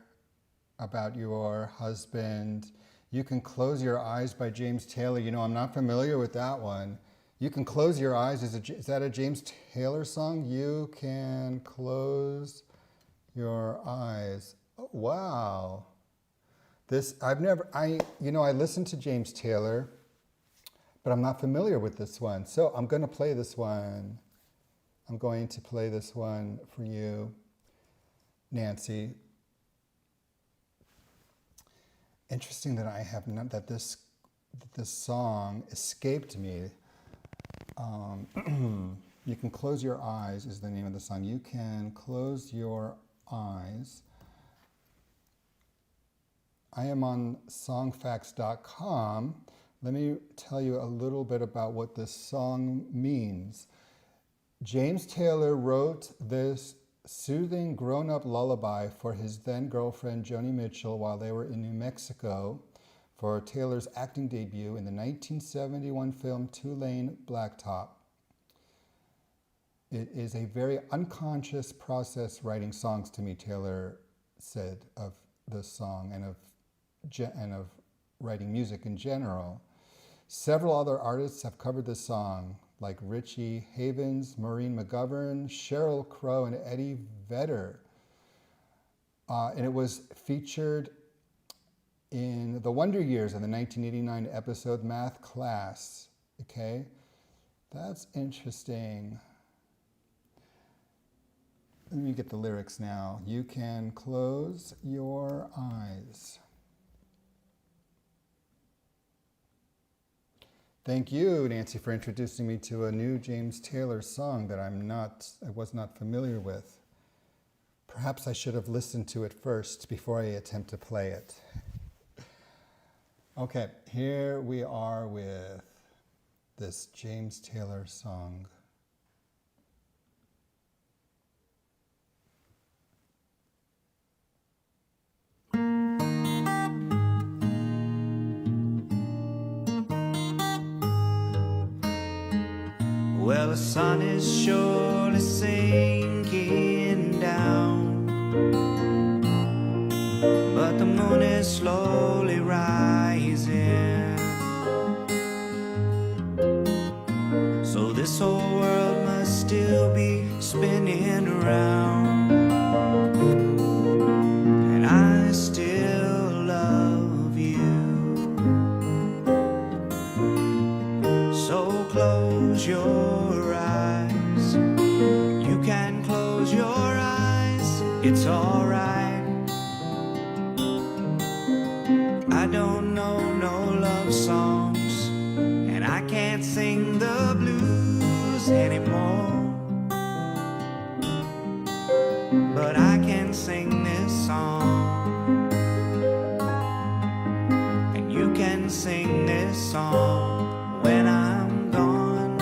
about your husband. You Can Close Your Eyes by James Taylor. You know, I'm not familiar with that one. You Can Close Your Eyes. Is that a James Taylor song? You Can Close Your Eyes. Oh, wow. This, I listened to James Taylor, but I'm not familiar with this one. So I'm going to play this one. I'm going to play this one for you, Nancy. Interesting that I have not, that this song escaped me. You Can Close Your Eyes is the name of the song. You Can Close Your Eyes. I am on songfacts.com. Let me tell you a little bit about what this song means. James Taylor wrote this soothing grown-up lullaby for his then-girlfriend Joni Mitchell while they were in New Mexico for Taylor's acting debut in the 1971 film Two-Lane Blacktop. It is a very unconscious process writing songs to me, Taylor said of this song and of writing music in general. Several other artists have covered this song, like Richie Havens, Maureen McGovern, Sheryl Crow, and Eddie Vedder. And it was featured in The Wonder Years of the 1989 episode Math Class. Okay, that's interesting. Let me get the lyrics now. You can close your eyes. Thank you, Nancy, for introducing me to a new James Taylor song that I was not familiar with. Perhaps I should have listened to it first before I attempt to play it. Okay, here we are with this James Taylor song. Well, the sun is surely sinking down, but the moon is slowly rising. So this whole world must still be spinning around, and I still love you. So close your eyes. You can close your eyes. It's alright. I don't know no love songs, and I can't sing the blues anymore, but I can sing this song, and you can sing this song when I'm gone.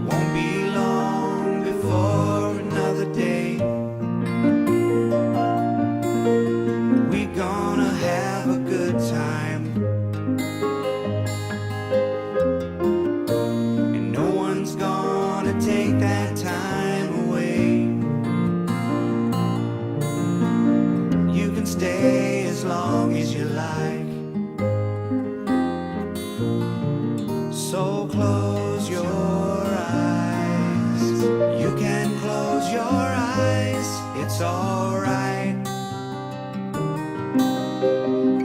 Won't be long before another day. We gonna have a good time, and no one's gonna take that time away. You can stay as long as you like. So close your eyes. You can close your eyes. It's alright.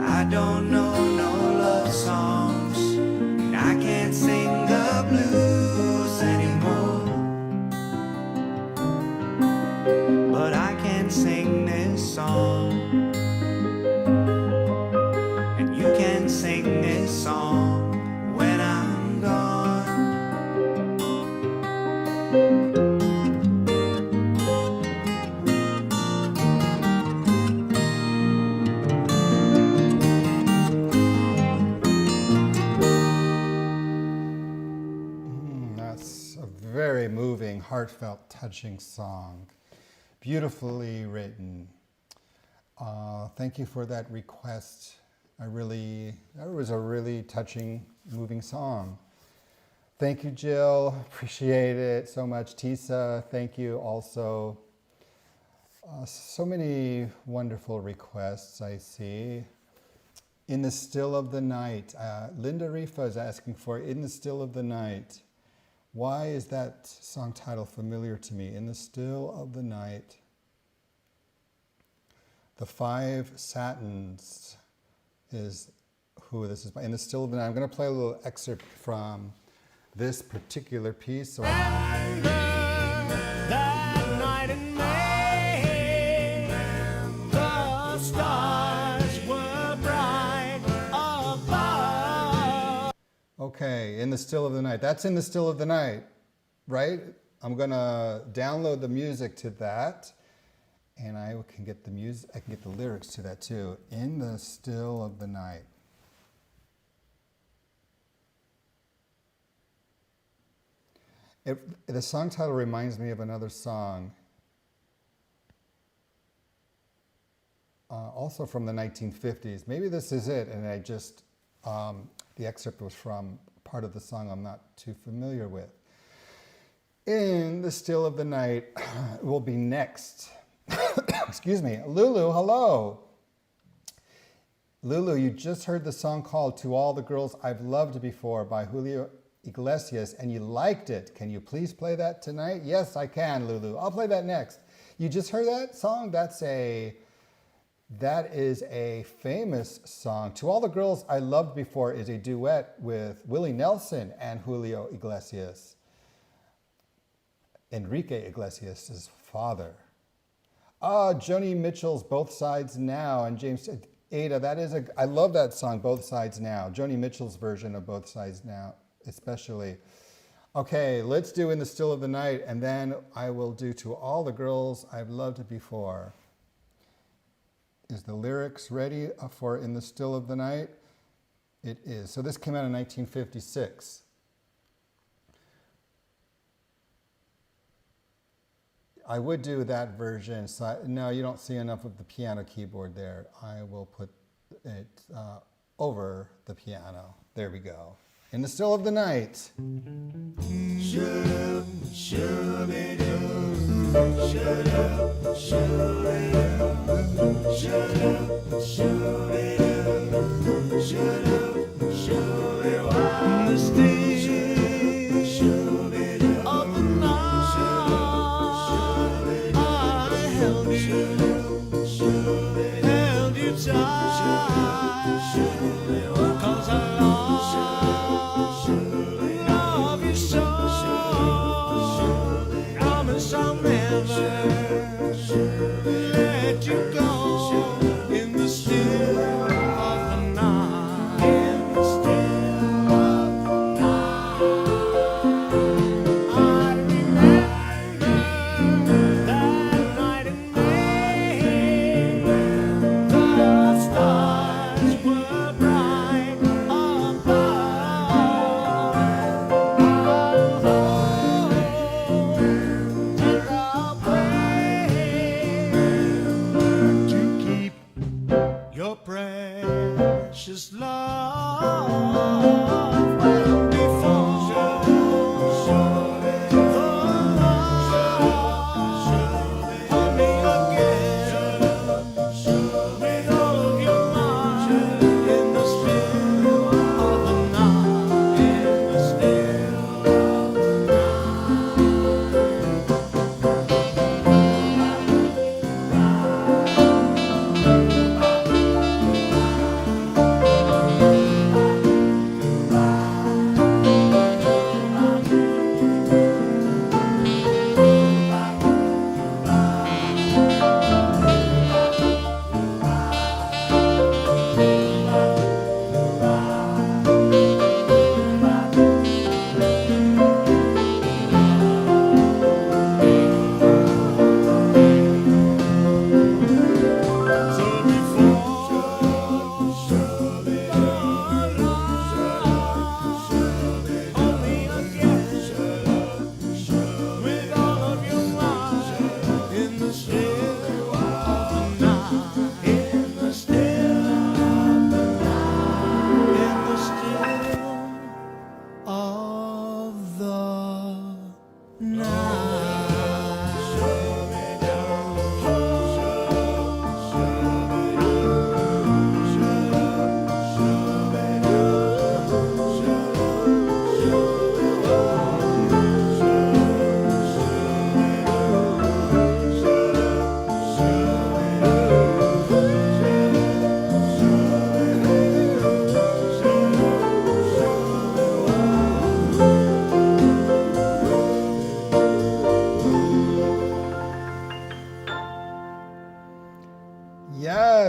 I don't know no love songs, and I can't sing the blues anymore, but I can sing this song, and you can sing this song when I'm gone. That's a very moving, heartfelt, touching song. Beautifully written. Thank you for that request. That was a really touching, moving song. Thank you, Jill. Appreciate it so much. Tisa, thank you also. So many wonderful requests I see. In the Still of the Night. Linda Rifa is asking for In the Still of the Night. Why is that song title familiar to me? In the Still of the Night. The Five Satins is who this is by. In the Still of the Night. I'm going to play a little excerpt from this particular piece. So That night in May, the stars were bright above. okay, In the Still of the Night. That's In the Still of the Night, right? I'm going to download the music to that. And I can get the music, I can get the lyrics to that too. In the Still of the Night. The song title reminds me of another song, also from the 1950s. Maybe this is it, and I just, the excerpt was from part of the song I'm not too familiar with. In the Still of the Night will be next. Excuse me. Lulu, hello. Lulu, you just heard the song called To All the Girls I've Loved Before by Julio Iglesias, and you liked it. Can you please play that tonight? Yes, I can, Lulu. I'll play that next. You just heard that song? That is a famous song. To All the Girls I Loved Before is a duet with Willie Nelson and Julio Iglesias, Enrique Iglesias' father. Joni Mitchell's Both Sides Now, and James Ada, I love that song, Both Sides Now. Joni Mitchell's version of Both Sides Now, especially. Okay, let's do In the Still of the Night, and then I will do To All the Girls I've Loved Before. Is the lyrics ready for In the Still of the Night? It is. So this came out in 1956. I would do that version. So no, you don't see enough of the piano keyboard there. I will put it over the piano. There we go. In the Still of the Night.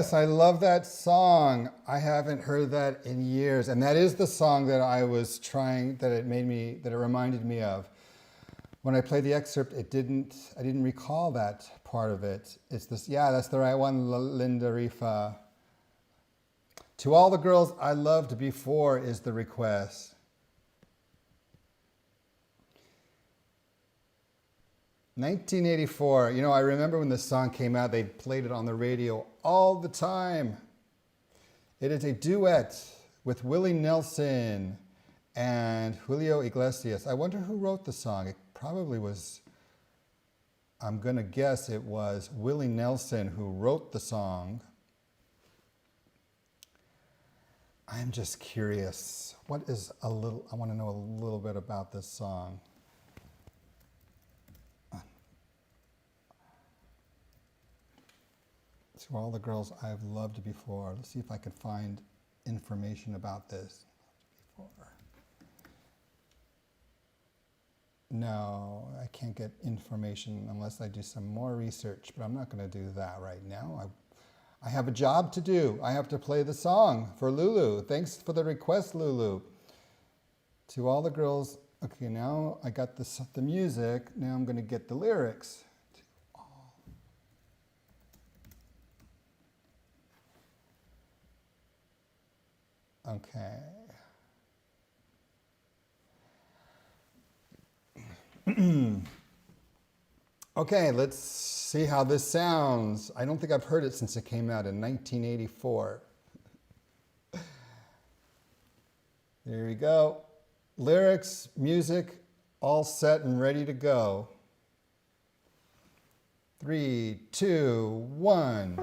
Yes, I love that song. I haven't heard that in years. And that is the song that I was trying, that it reminded me of. When I played the excerpt, I didn't recall that part of it. It's this, yeah, that's the right one, Linda Rifa. To All the Girls I Loved Before is the request. "1984, you know, I remember when this song came out, they played it on the radio all the time. It is a duet with Willie Nelson and Julio Iglesias. I wonder who wrote the song. It probably was, I'm gonna guess it was Willie Nelson who wrote the song. I'm just curious. I want to know a little bit about this song. To All the Girls I've Loved Before. Let's see if I could find information about this. No, I can't get information unless I do some more research, but I'm not going to do that right now. I have a job to do. I have to play the song for Lulu. Thanks for the request, Lulu. To All the Girls. Okay, now I got the music. Now I'm going to get the lyrics. Okay. Okay, let's see how this sounds. I don't think I've heard it since it came out in 1984. There we go. Lyrics, music, all set and ready to go. 3, 2, 1.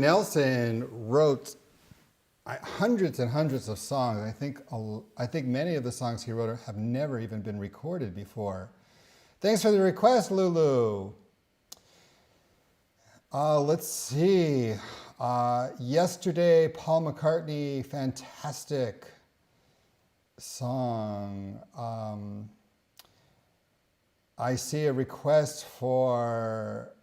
Nelson wrote hundreds and hundreds of songs. I think many of the songs he wrote have never even been recorded before. Thanks for the request, Lulu. Let's see. Yesterday, Paul McCartney, fantastic song. I see a request for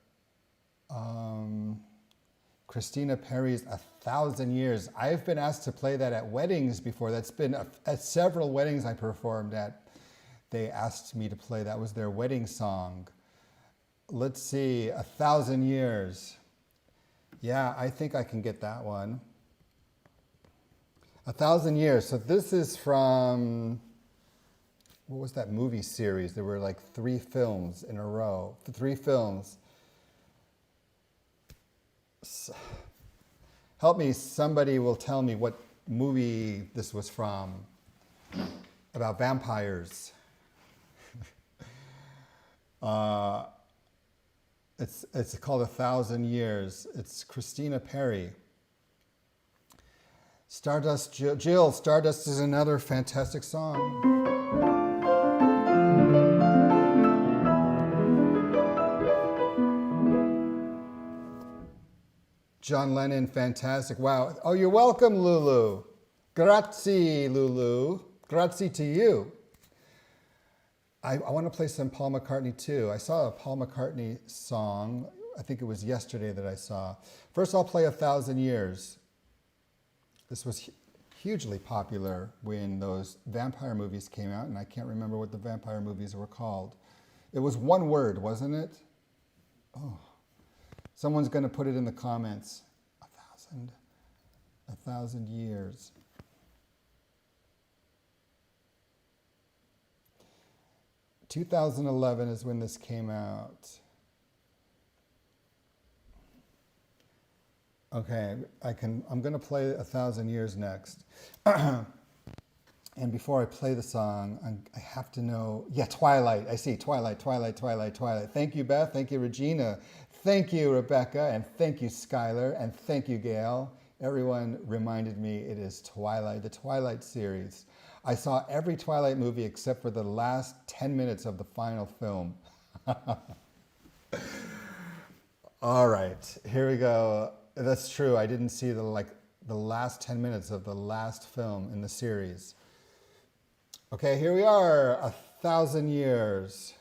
Christina Perri's 1,000 Years. I've been asked to play that at weddings before. That's been at several weddings I performed at. They asked me to play. That was their wedding song. Let's see, 1,000 Years. Yeah, I think I can get that one. 1,000 Years. So this is from, what was that movie series? There were like 3 films in a row. 3 films. Help me, somebody will tell me what movie this was from. About vampires. It's called 1,000 Years. It's Christina Perri. Stardust, Jill, Stardust is another fantastic song. John Lennon, fantastic. Wow. Oh, you're welcome, Lulu. Grazie, Lulu. Grazie to you. I want to play some Paul McCartney too. I saw a Paul McCartney song. I think it was yesterday that I saw. First, I'll play 1,000 Years. This was hugely popular when those vampire movies came out, and I can't remember what the vampire movies were called. It was one word, wasn't it? Oh, someone's going to put it in the comments. 1,000 years. (2011) is when this came out. Okay, I'm going to play 1,000 Years next. And before I play the song, I have to know, yeah, Twilight. I see, Twilight. Thank you, Beth. Thank you, Regina. Thank you, Rebecca. And thank you, Skylar. And thank you, Gail. Everyone reminded me it is Twilight, the Twilight series. I saw every Twilight movie except for the last 10 minutes of the final film. All right, here we go. That's true. I didn't see the last 10 minutes of the last film in the series. Okay, here we are, 1,000 years.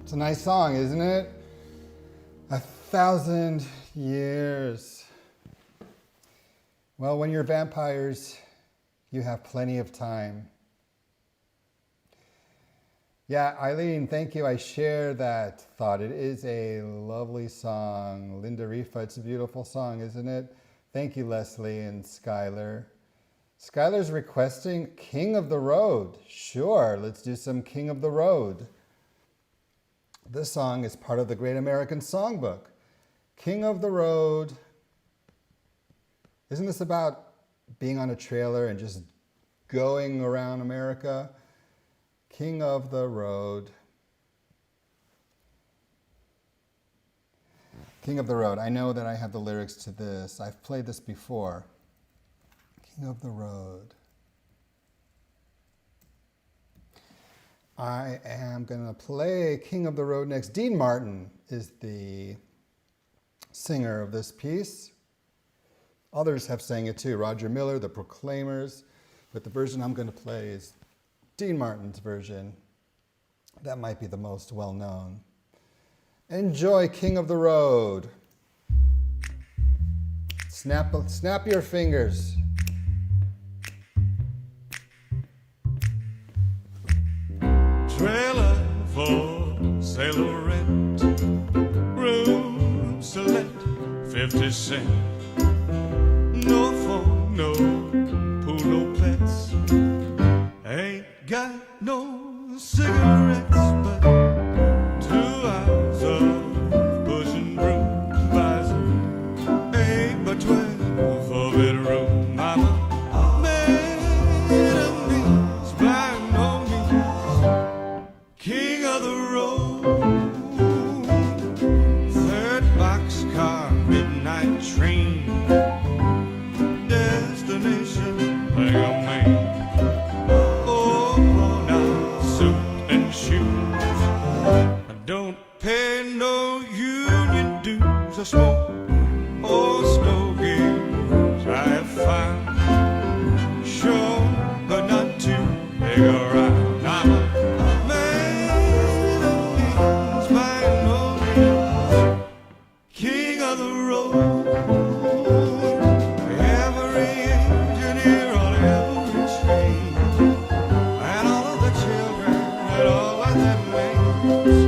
It's a nice song, isn't it? 1,000 years. Well, when you're vampires, you have plenty of time. Yeah, Eileen, thank you. I share that thought. It is a lovely song. Linda Rifa, it's a beautiful song, isn't it? Thank you, Leslie and Skylar. Skylar's requesting King of the Road. Sure, let's do some King of the Road. This song is part of the Great American Songbook. King of the Road. Isn't this about being on a trailer and just going around America? King of the Road. King of the Road. I know that I have the lyrics to this. I've played this before. King of the Road. I am going to play King of the Road next. Dean Martin is the singer of this piece. Others have sang it too. Roger Miller, the Proclaimers. But the version I'm going to play is Dean Martin's version. That might be the most well-known. Enjoy King of the Road. Snap your fingers. Trailer for sale or rent, room select, 50 cents. No phone, no pool, no pets. Ain't got no cigarettes, but 2 hours of pushing broom buys 8 by 12 for bedroom. I'm a man of means, by no means king of the road. 3rd boxcar, midnight train, destination, like a man. Don't pay no union dues or smoke or stogie. I have found sure, but not to make a rhyme. I'm a man of means, by no means king of the road. Every engineer on every train, and all of the children and all of them names.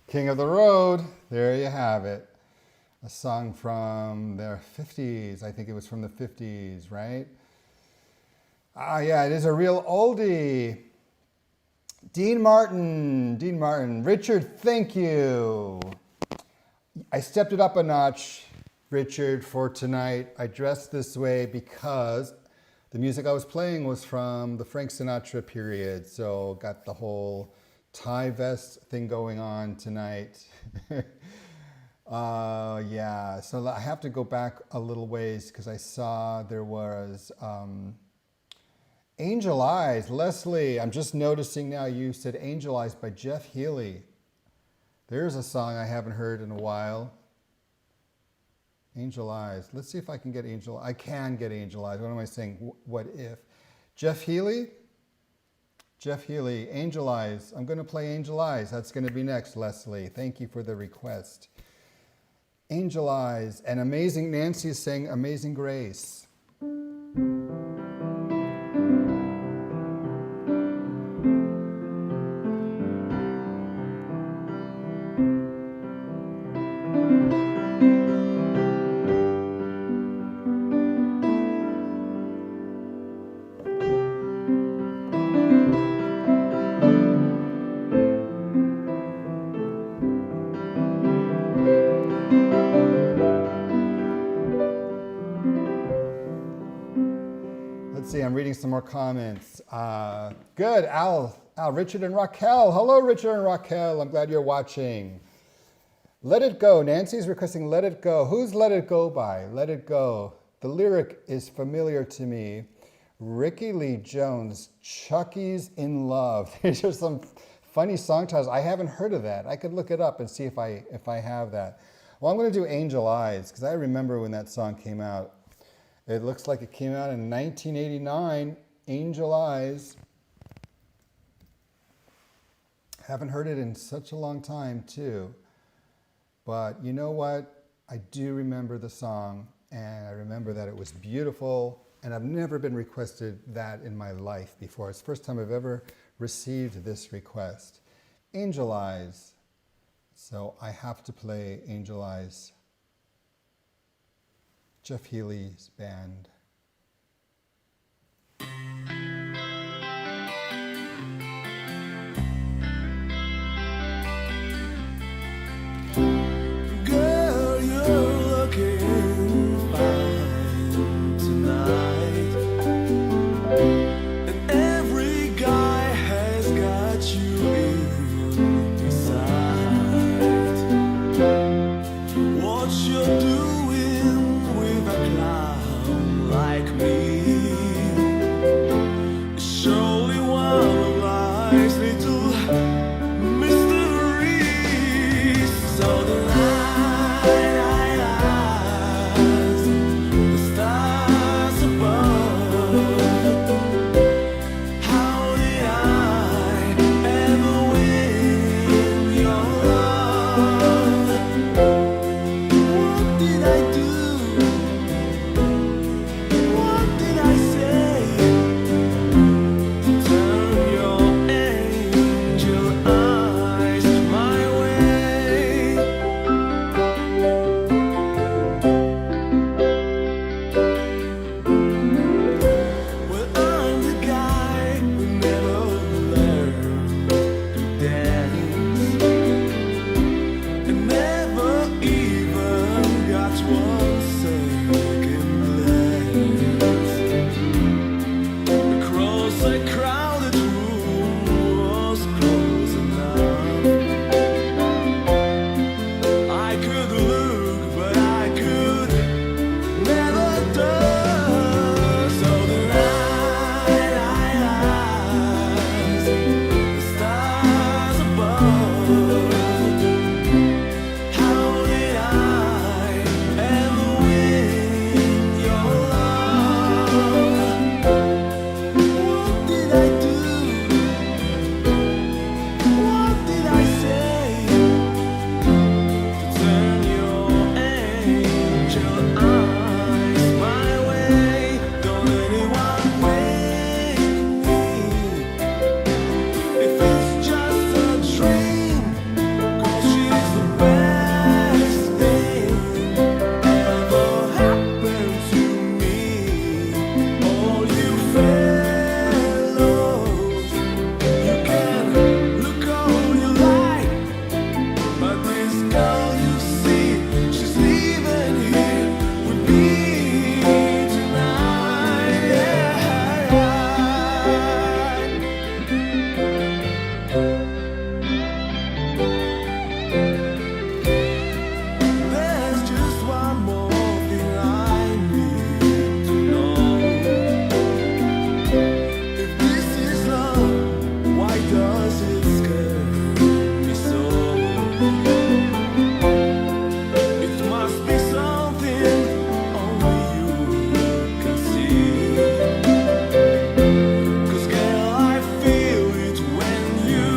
King of the Road, there you have it. A song from the 50s. I think it was from the 50s, right? Ah, yeah, it is a real oldie. Dean Martin. Richard, thank you. I stepped it up a notch, Richard, for tonight. I dressed this way because the music I was playing was from the Frank Sinatra period, so got the whole tie vest thing going on tonight. Yeah, so I have to go back a little ways because I saw there was Angel Eyes. Leslie, I'm just noticing now you said Angel Eyes by Jeff Healey. There's a song I haven't heard in a while. Angel Eyes. Let's see if I can get Angel. I can get Angel Eyes. What am I saying? What if? Jeff Healey? Jeff Healey, Angel Eyes. I'm going to play Angel Eyes. That's going to be next, Leslie. Thank you for the request. Angel Eyes. And Amazing Nancy is saying Amazing Grace. reading some more comments. Good, Al, Richard and Raquel. Hello, Richard and Raquel. I'm glad you're watching. Let It Go. Nancy's requesting Let It Go. Who's Let It Go by? Let It Go. The lyric is familiar to me. Ricky Lee Jones, Chucky's in Love. These are some funny song titles. I haven't heard of that. I could look it up and see if I have that. Well, I'm going to do Angel Eyes because I remember when that song came out. It looks like it came out in 1989. Angel Eyes. Haven't heard it in such a long time too. But you know what? I do remember the song, and I remember that it was beautiful, and I've never been requested that in my life before. It's the first time I've ever received this request. Angel Eyes. So I have to play Angel Eyes. Jeff Healey's band. Girl, you're looking fine tonight, and every guy has got you in his sight. What you're doing with a clown like me is surely one of life's little mysteries. So the eyes, the stars above. How did I ever win your love? What did I do? What did I say to turn your angel eyes my way? Well, I'm the guy who never learned to dance, and never even got one second glance across a crowded room was close enough. I could look, but I could never touch. So the eyes, the stars above. How did I ever win your love? What did I do? What did I say to turn your angel eyes my way? Don't anyone wake me if it's just a dream, 'cause she's the best thing ever happened to me. All you fellows, you can look all you like, but this girl you see, she's leaving here with me tonight. There's just one more thing I need to know. If this is love, why does it scare me so? It must be something only you can see. 'Cause girl, I feel it when you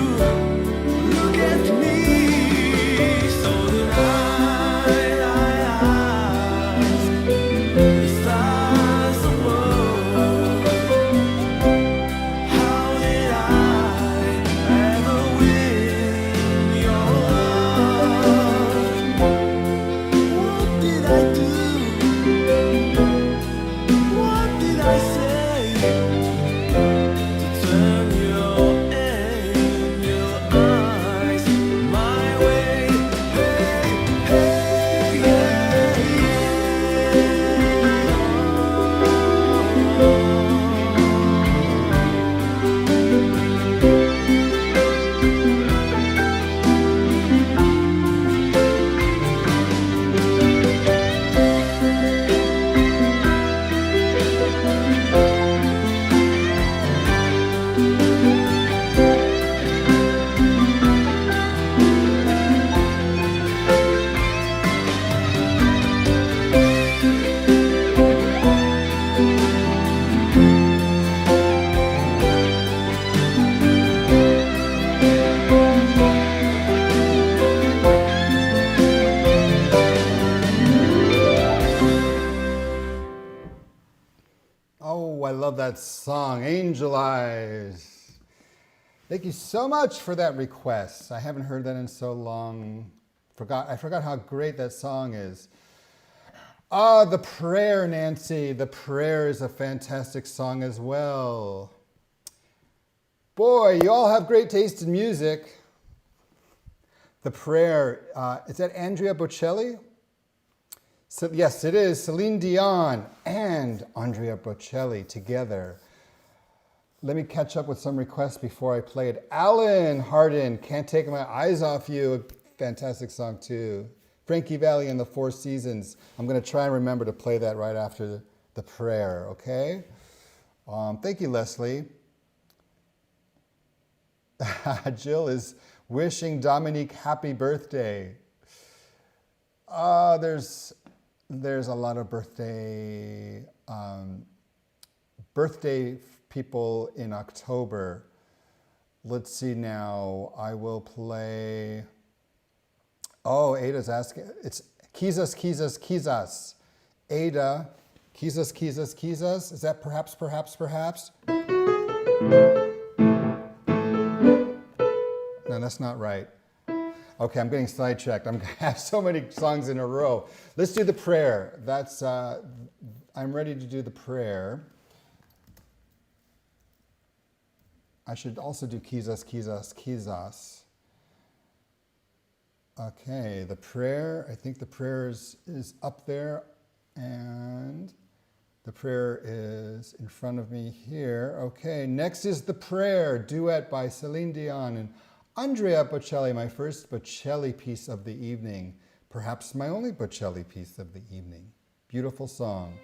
that song, Angel Eyes. Thank you so much for that request. I haven't heard that in so long. I forgot how great that song is. Ah, The Prayer, Nancy. The Prayer is a fantastic song as well. Boy, you all have great taste in music. The Prayer, is that Andrea Bocelli? So, yes, it is. Celine Dion and Andrea Bocelli together. Let me catch up with some requests before I play it. Alan Hardin, Can't Take My Eyes Off You. A fantastic song too. Frankie Valli and the Four Seasons. I'm going to try and remember to play that right after The Prayer, okay? Thank you, Leslie. Jill is wishing Dominique happy birthday. There's a lot of birthday people in October. Let's see now. I will play. Oh, Ada's asking. It's Quizas. Ada, Quizas. Is that perhaps? No, that's not right. Okay, I'm getting sidetracked. I have so many songs in a row. Let's do The Prayer. I'm ready to do The Prayer. I should also do Quizas. Okay, The Prayer. I think The Prayer is up there, and The Prayer is in front of me here. Okay, next is The Prayer, duet by Celine Dion and Andrea Bocelli, my first Bocelli piece of the evening. Perhaps my only Bocelli piece of the evening. Beautiful song.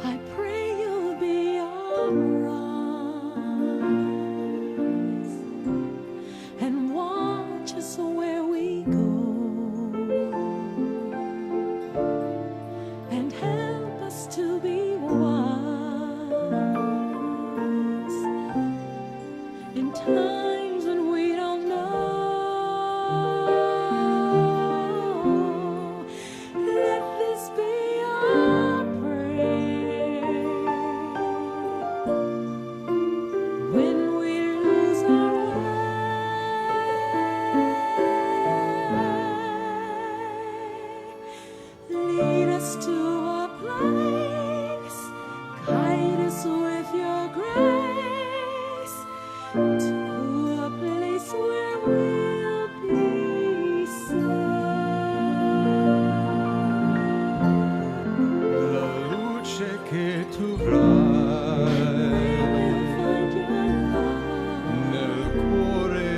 I pray you'll be alright and watch us where we go and help us to be wise in times when we don't know. Let this be our prayer when we lose our way. Lead us to a place, guide us with your grace, to a place where we'll be La luce che tu avrai find your love nel cuore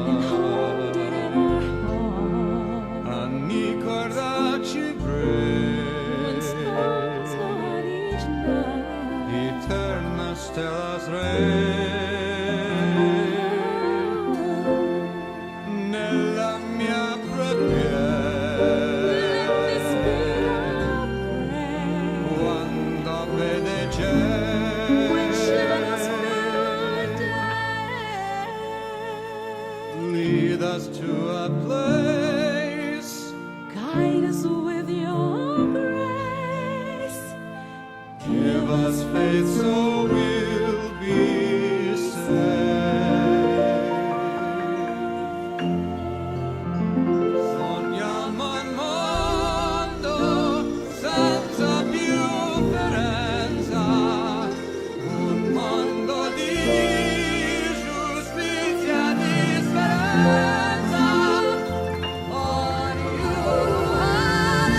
and hold it aspettare. in our heart. Anni cordaci When stars brevi, are each night, eterna stellas rei. Nella mia let this be our prayer. quando vede When shadows gente, fill the day, lead us to a place guide us with your grace. Give us faith so we'll be saved. Sogniamo un mondo senza più differenza, un mondo di giustizia, di speranza. On you are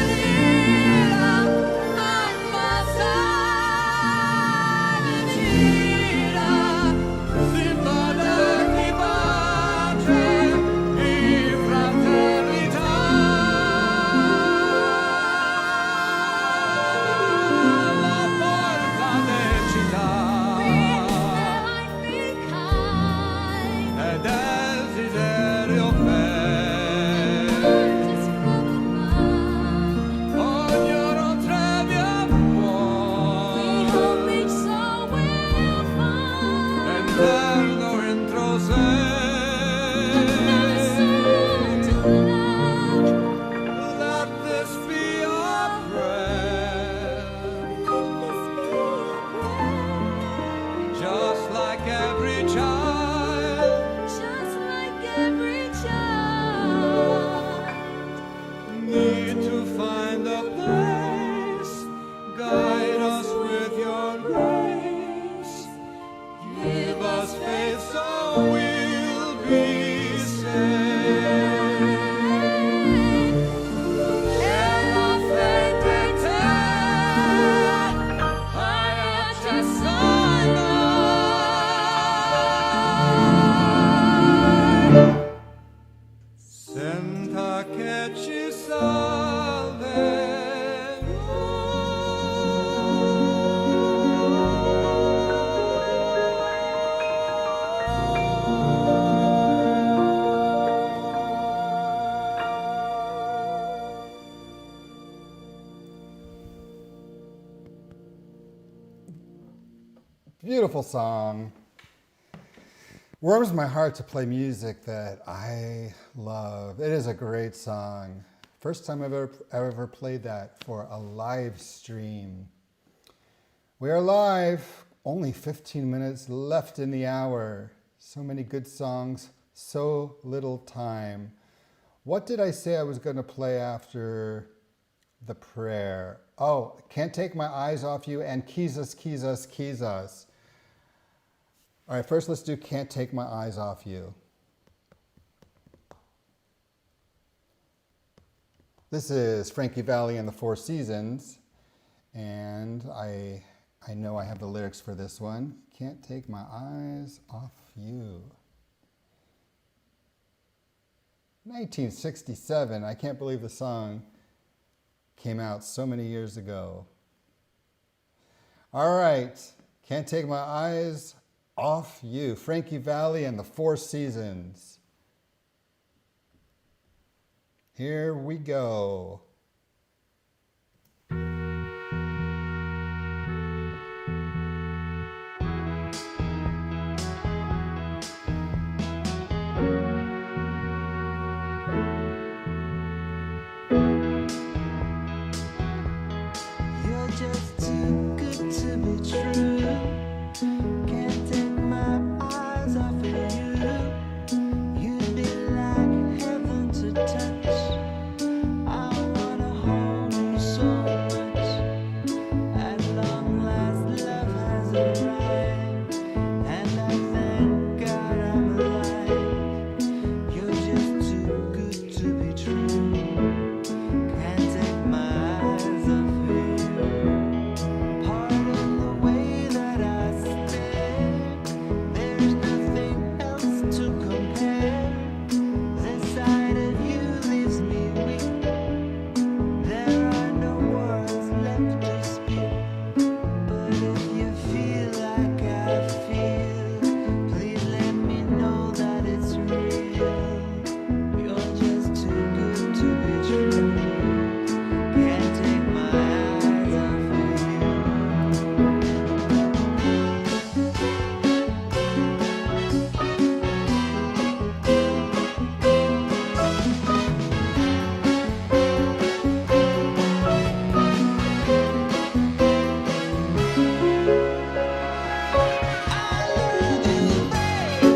Beautiful song. Warms my heart to play music that I love. It is a great song. First time I've ever played that for a live stream. We are live. Only 15 minutes left in the hour. So many good songs, so little time. What did I say I was going to play after the prayer? Oh, Can't Take My Eyes Off You and Jesus, Jesus, Jesus. All right, first let's do Can't Take My Eyes Off You. This is Frankie Valli and the Four Seasons, and I know I have the lyrics for this one. Can't take my eyes off you. 1967, I can't believe the song came out so many years ago. All right, Can't Take My Eyes Off You. Frankie Valli and the Four Seasons. Here we go. You're just too good to be true. Can't take my eyes off of you. You'd be like heaven to touch. I wanna hold you so much. At long last, love has arrived, and I thank God I'm alive. You're just too good to be true. Can't take my eyes off of you. Pardon the way that I stare. There's nothing else to compare. This side of you leaves me weak. There are no words left to speak. But if you feel like I feel, please let me know that it's real. You're just too good to be true. Can't take my eyes off of you. I love you, baby,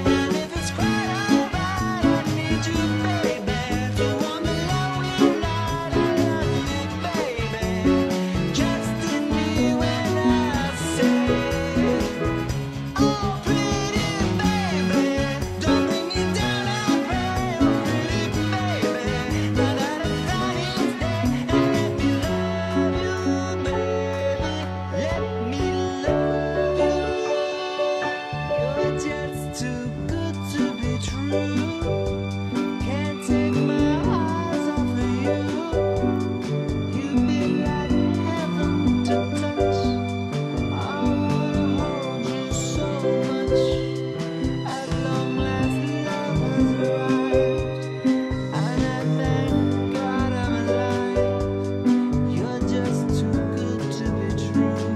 and if it's quite alright, I need you, baby, to warm the lonely night. I love you, baby, just in me when I say, oh, pretty baby, don't bring me down, I pray, oh, pretty baby, now that I'm dying, stay and let me love you, baby, let me love you. You're just too good to be true. Can't take my eyes off of you. You'd be like heaven to touch. I wanna hold you so much. At long last, love has arrived, and I thank God I'm alive. You're just too good to be true.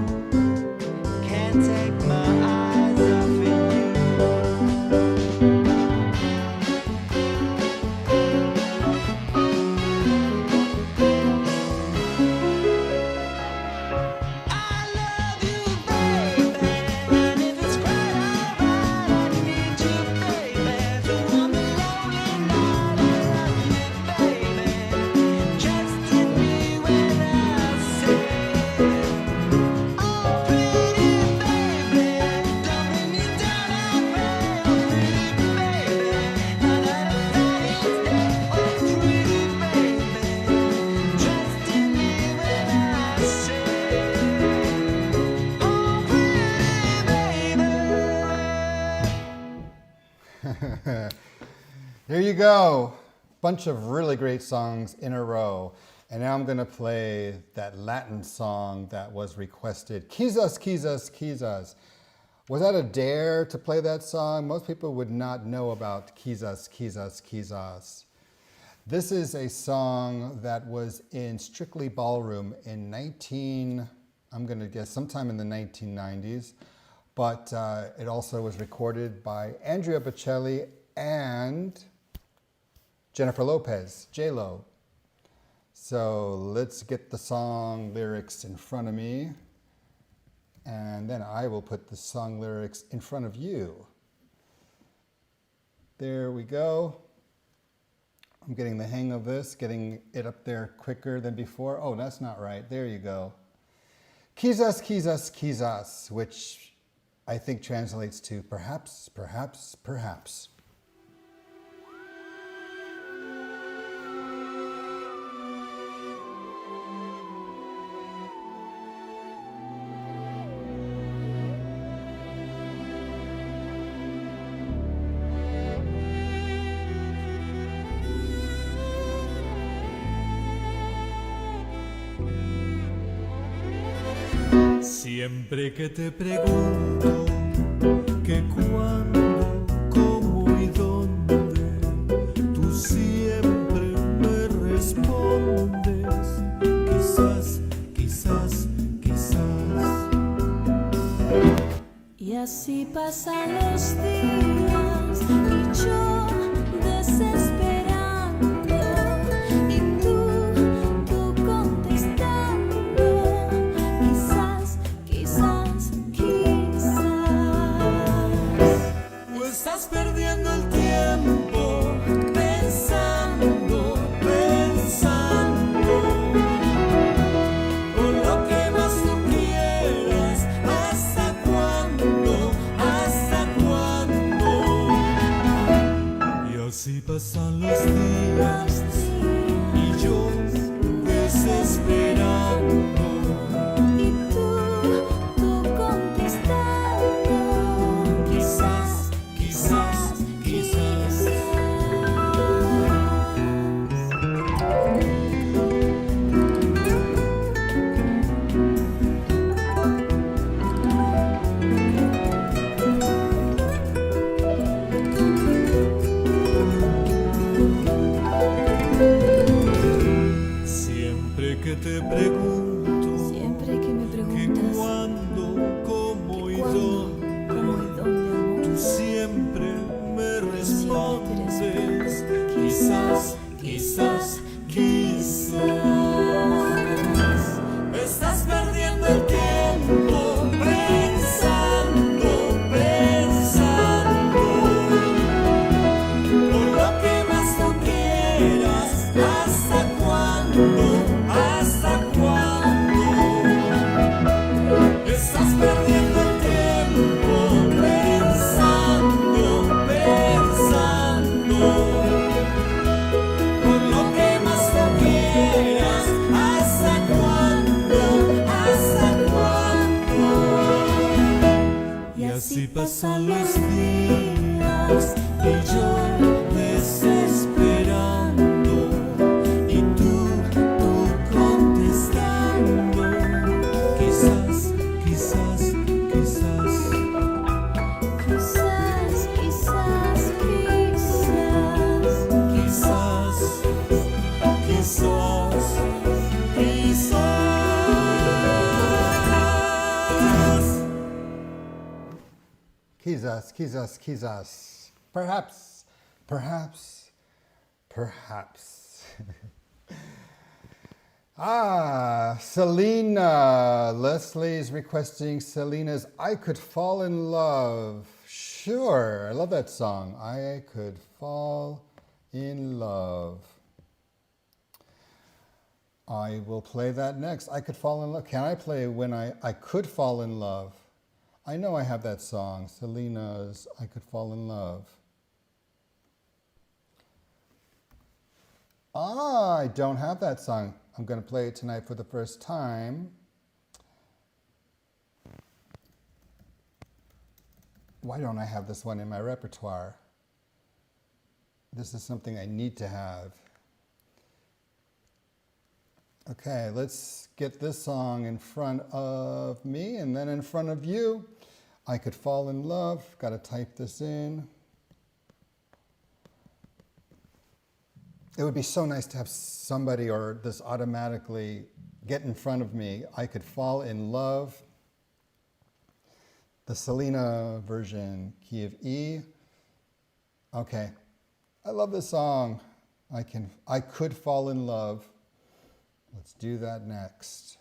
Can't take my eyes off of you. I love you, baby, and if it's quite alright, I need you, baby, to warm the lonely night. I love you, baby, just in me when I say, oh, pretty baby, don't bring me down, I pray, oh, pretty baby, now that I'm dying, stay, oh, pretty baby, just in me when I say, oh, pretty baby. Here you go. Bunch of really great songs in a row. And now I'm going to play that Latin song that was requested. Quizás, quizás, quizás. Was that a dare to play that song? Most people would not know about Quizás, quizás, quizás. This is a song that was in Strictly Ballroom in I'm going to guess sometime in the 1990s. but it also was recorded by Andrea Bocelli and Jennifer Lopez, J-Lo. So let's get the song lyrics in front of me, and then I will put the song lyrics in front of you. There we go. I'm getting the hang of this, getting it up there quicker than before. Oh, that's not right. There you go. Quizás, quizás, quizás, which I think translates to perhaps, perhaps, perhaps. Siempre que te pregunto que cuándo, cómo y dónde, tú siempre me respondes, quizás, quizás, quizás. Y así pasan los días y yo desesperando y tú contestando, quizás, quizás, quizás. O estás perdiendo el tiempo pensando, pensando, por lo que más tú quieras, hasta cuándo, hasta cuándo. Y así pasan los días y yo desesperando. Y tú contestando, Quizás, quizás, quizás. Siempre que te pregunto siempre que me que preguntas cuándo, cómo y cuándo, dónde, cómo y dónde, amor, tú siempre me respondes, respondes, quizás, quizás, quizás. Estás perdiendo el tiempo pensando, pensando, por lo que más tú quieras, hasta cuándo, hasta cuándo. Estás perdiendo el tiempo pensando, pensando, por lo que más tú quieras, hasta cuándo, hasta cuándo. Y así pasan los días y yo desesperando y tú contestando, quizás, quizás, quizás. quizás, quizás, quizás. Quizás, quizás, quizás. Quizás, quizás, quizás. Perhaps, perhaps, perhaps. Selena. Leslie's requesting Selena's I Could Fall in Love. Sure, I love that song. I Could Fall in Love. I will play that next. I Could Fall in Love. Can I play when I could fall in love? I know I have that song, Selena's I Could Fall in Love. I don't have that song. I'm going to play it tonight for the first time. Why don't I have this one in my repertoire? This is something I need to have. Okay, let's get this song in front of me and then in front of you. I Could Fall in Love. Got to type this in. It would be so nice to have somebody or this automatically get in front of me. I could fall in love. the Selena version, key of E. Okay, I love this song. I could fall in love. Let's do that next.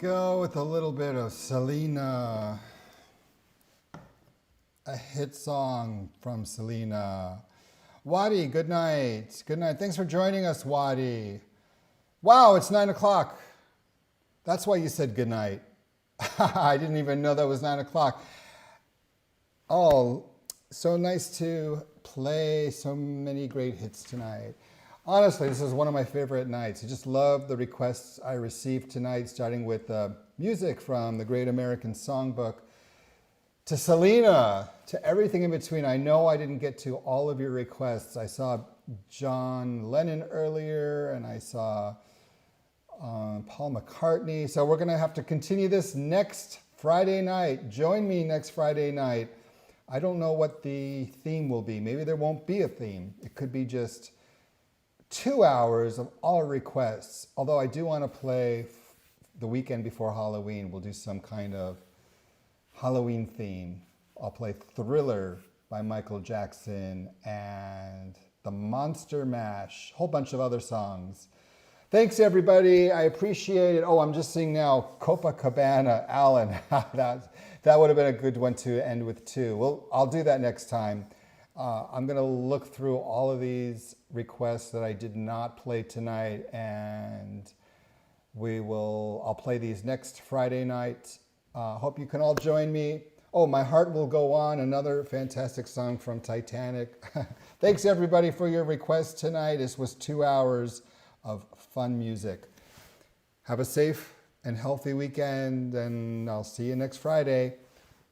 go with a little bit of Selena. A hit song from Selena. Wadi, good night. Good night. Thanks for joining us, Wadi. Wow, it's 9 o'clock. That's why you said good night. I didn't even know that was 9 o'clock. Oh, so nice to play so many great hits tonight. Honestly, this is one of my favorite nights. I just love the requests I received tonight, starting with music from the Great American Songbook to Selena, to everything in between. I know I didn't get to all of your requests. I saw John Lennon earlier, and I saw Paul McCartney. So we're going to have to continue this next Friday night. Join me next Friday night. I don't know what the theme will be. Maybe there won't be a theme. It could be just 2 hours of all requests. Although I do want to play the weekend before Halloween. We'll do some kind of Halloween theme. I'll play Thriller by Michael Jackson and The Monster Mash, a whole bunch of other songs. Thanks, everybody. I appreciate it. Oh, I'm just seeing now Copacabana, Alan. that would have been a good one to end with, too. Well, I'll do that next time. I'm going to look through all of these requests that I did not play tonight, and I'll play these next Friday night. Hope you can all join me. Oh, My Heart Will Go On, another fantastic song from Titanic. Thanks, everybody, for your requests tonight. This was 2 hours of fun music. Have a safe and healthy weekend, and I'll see you next Friday.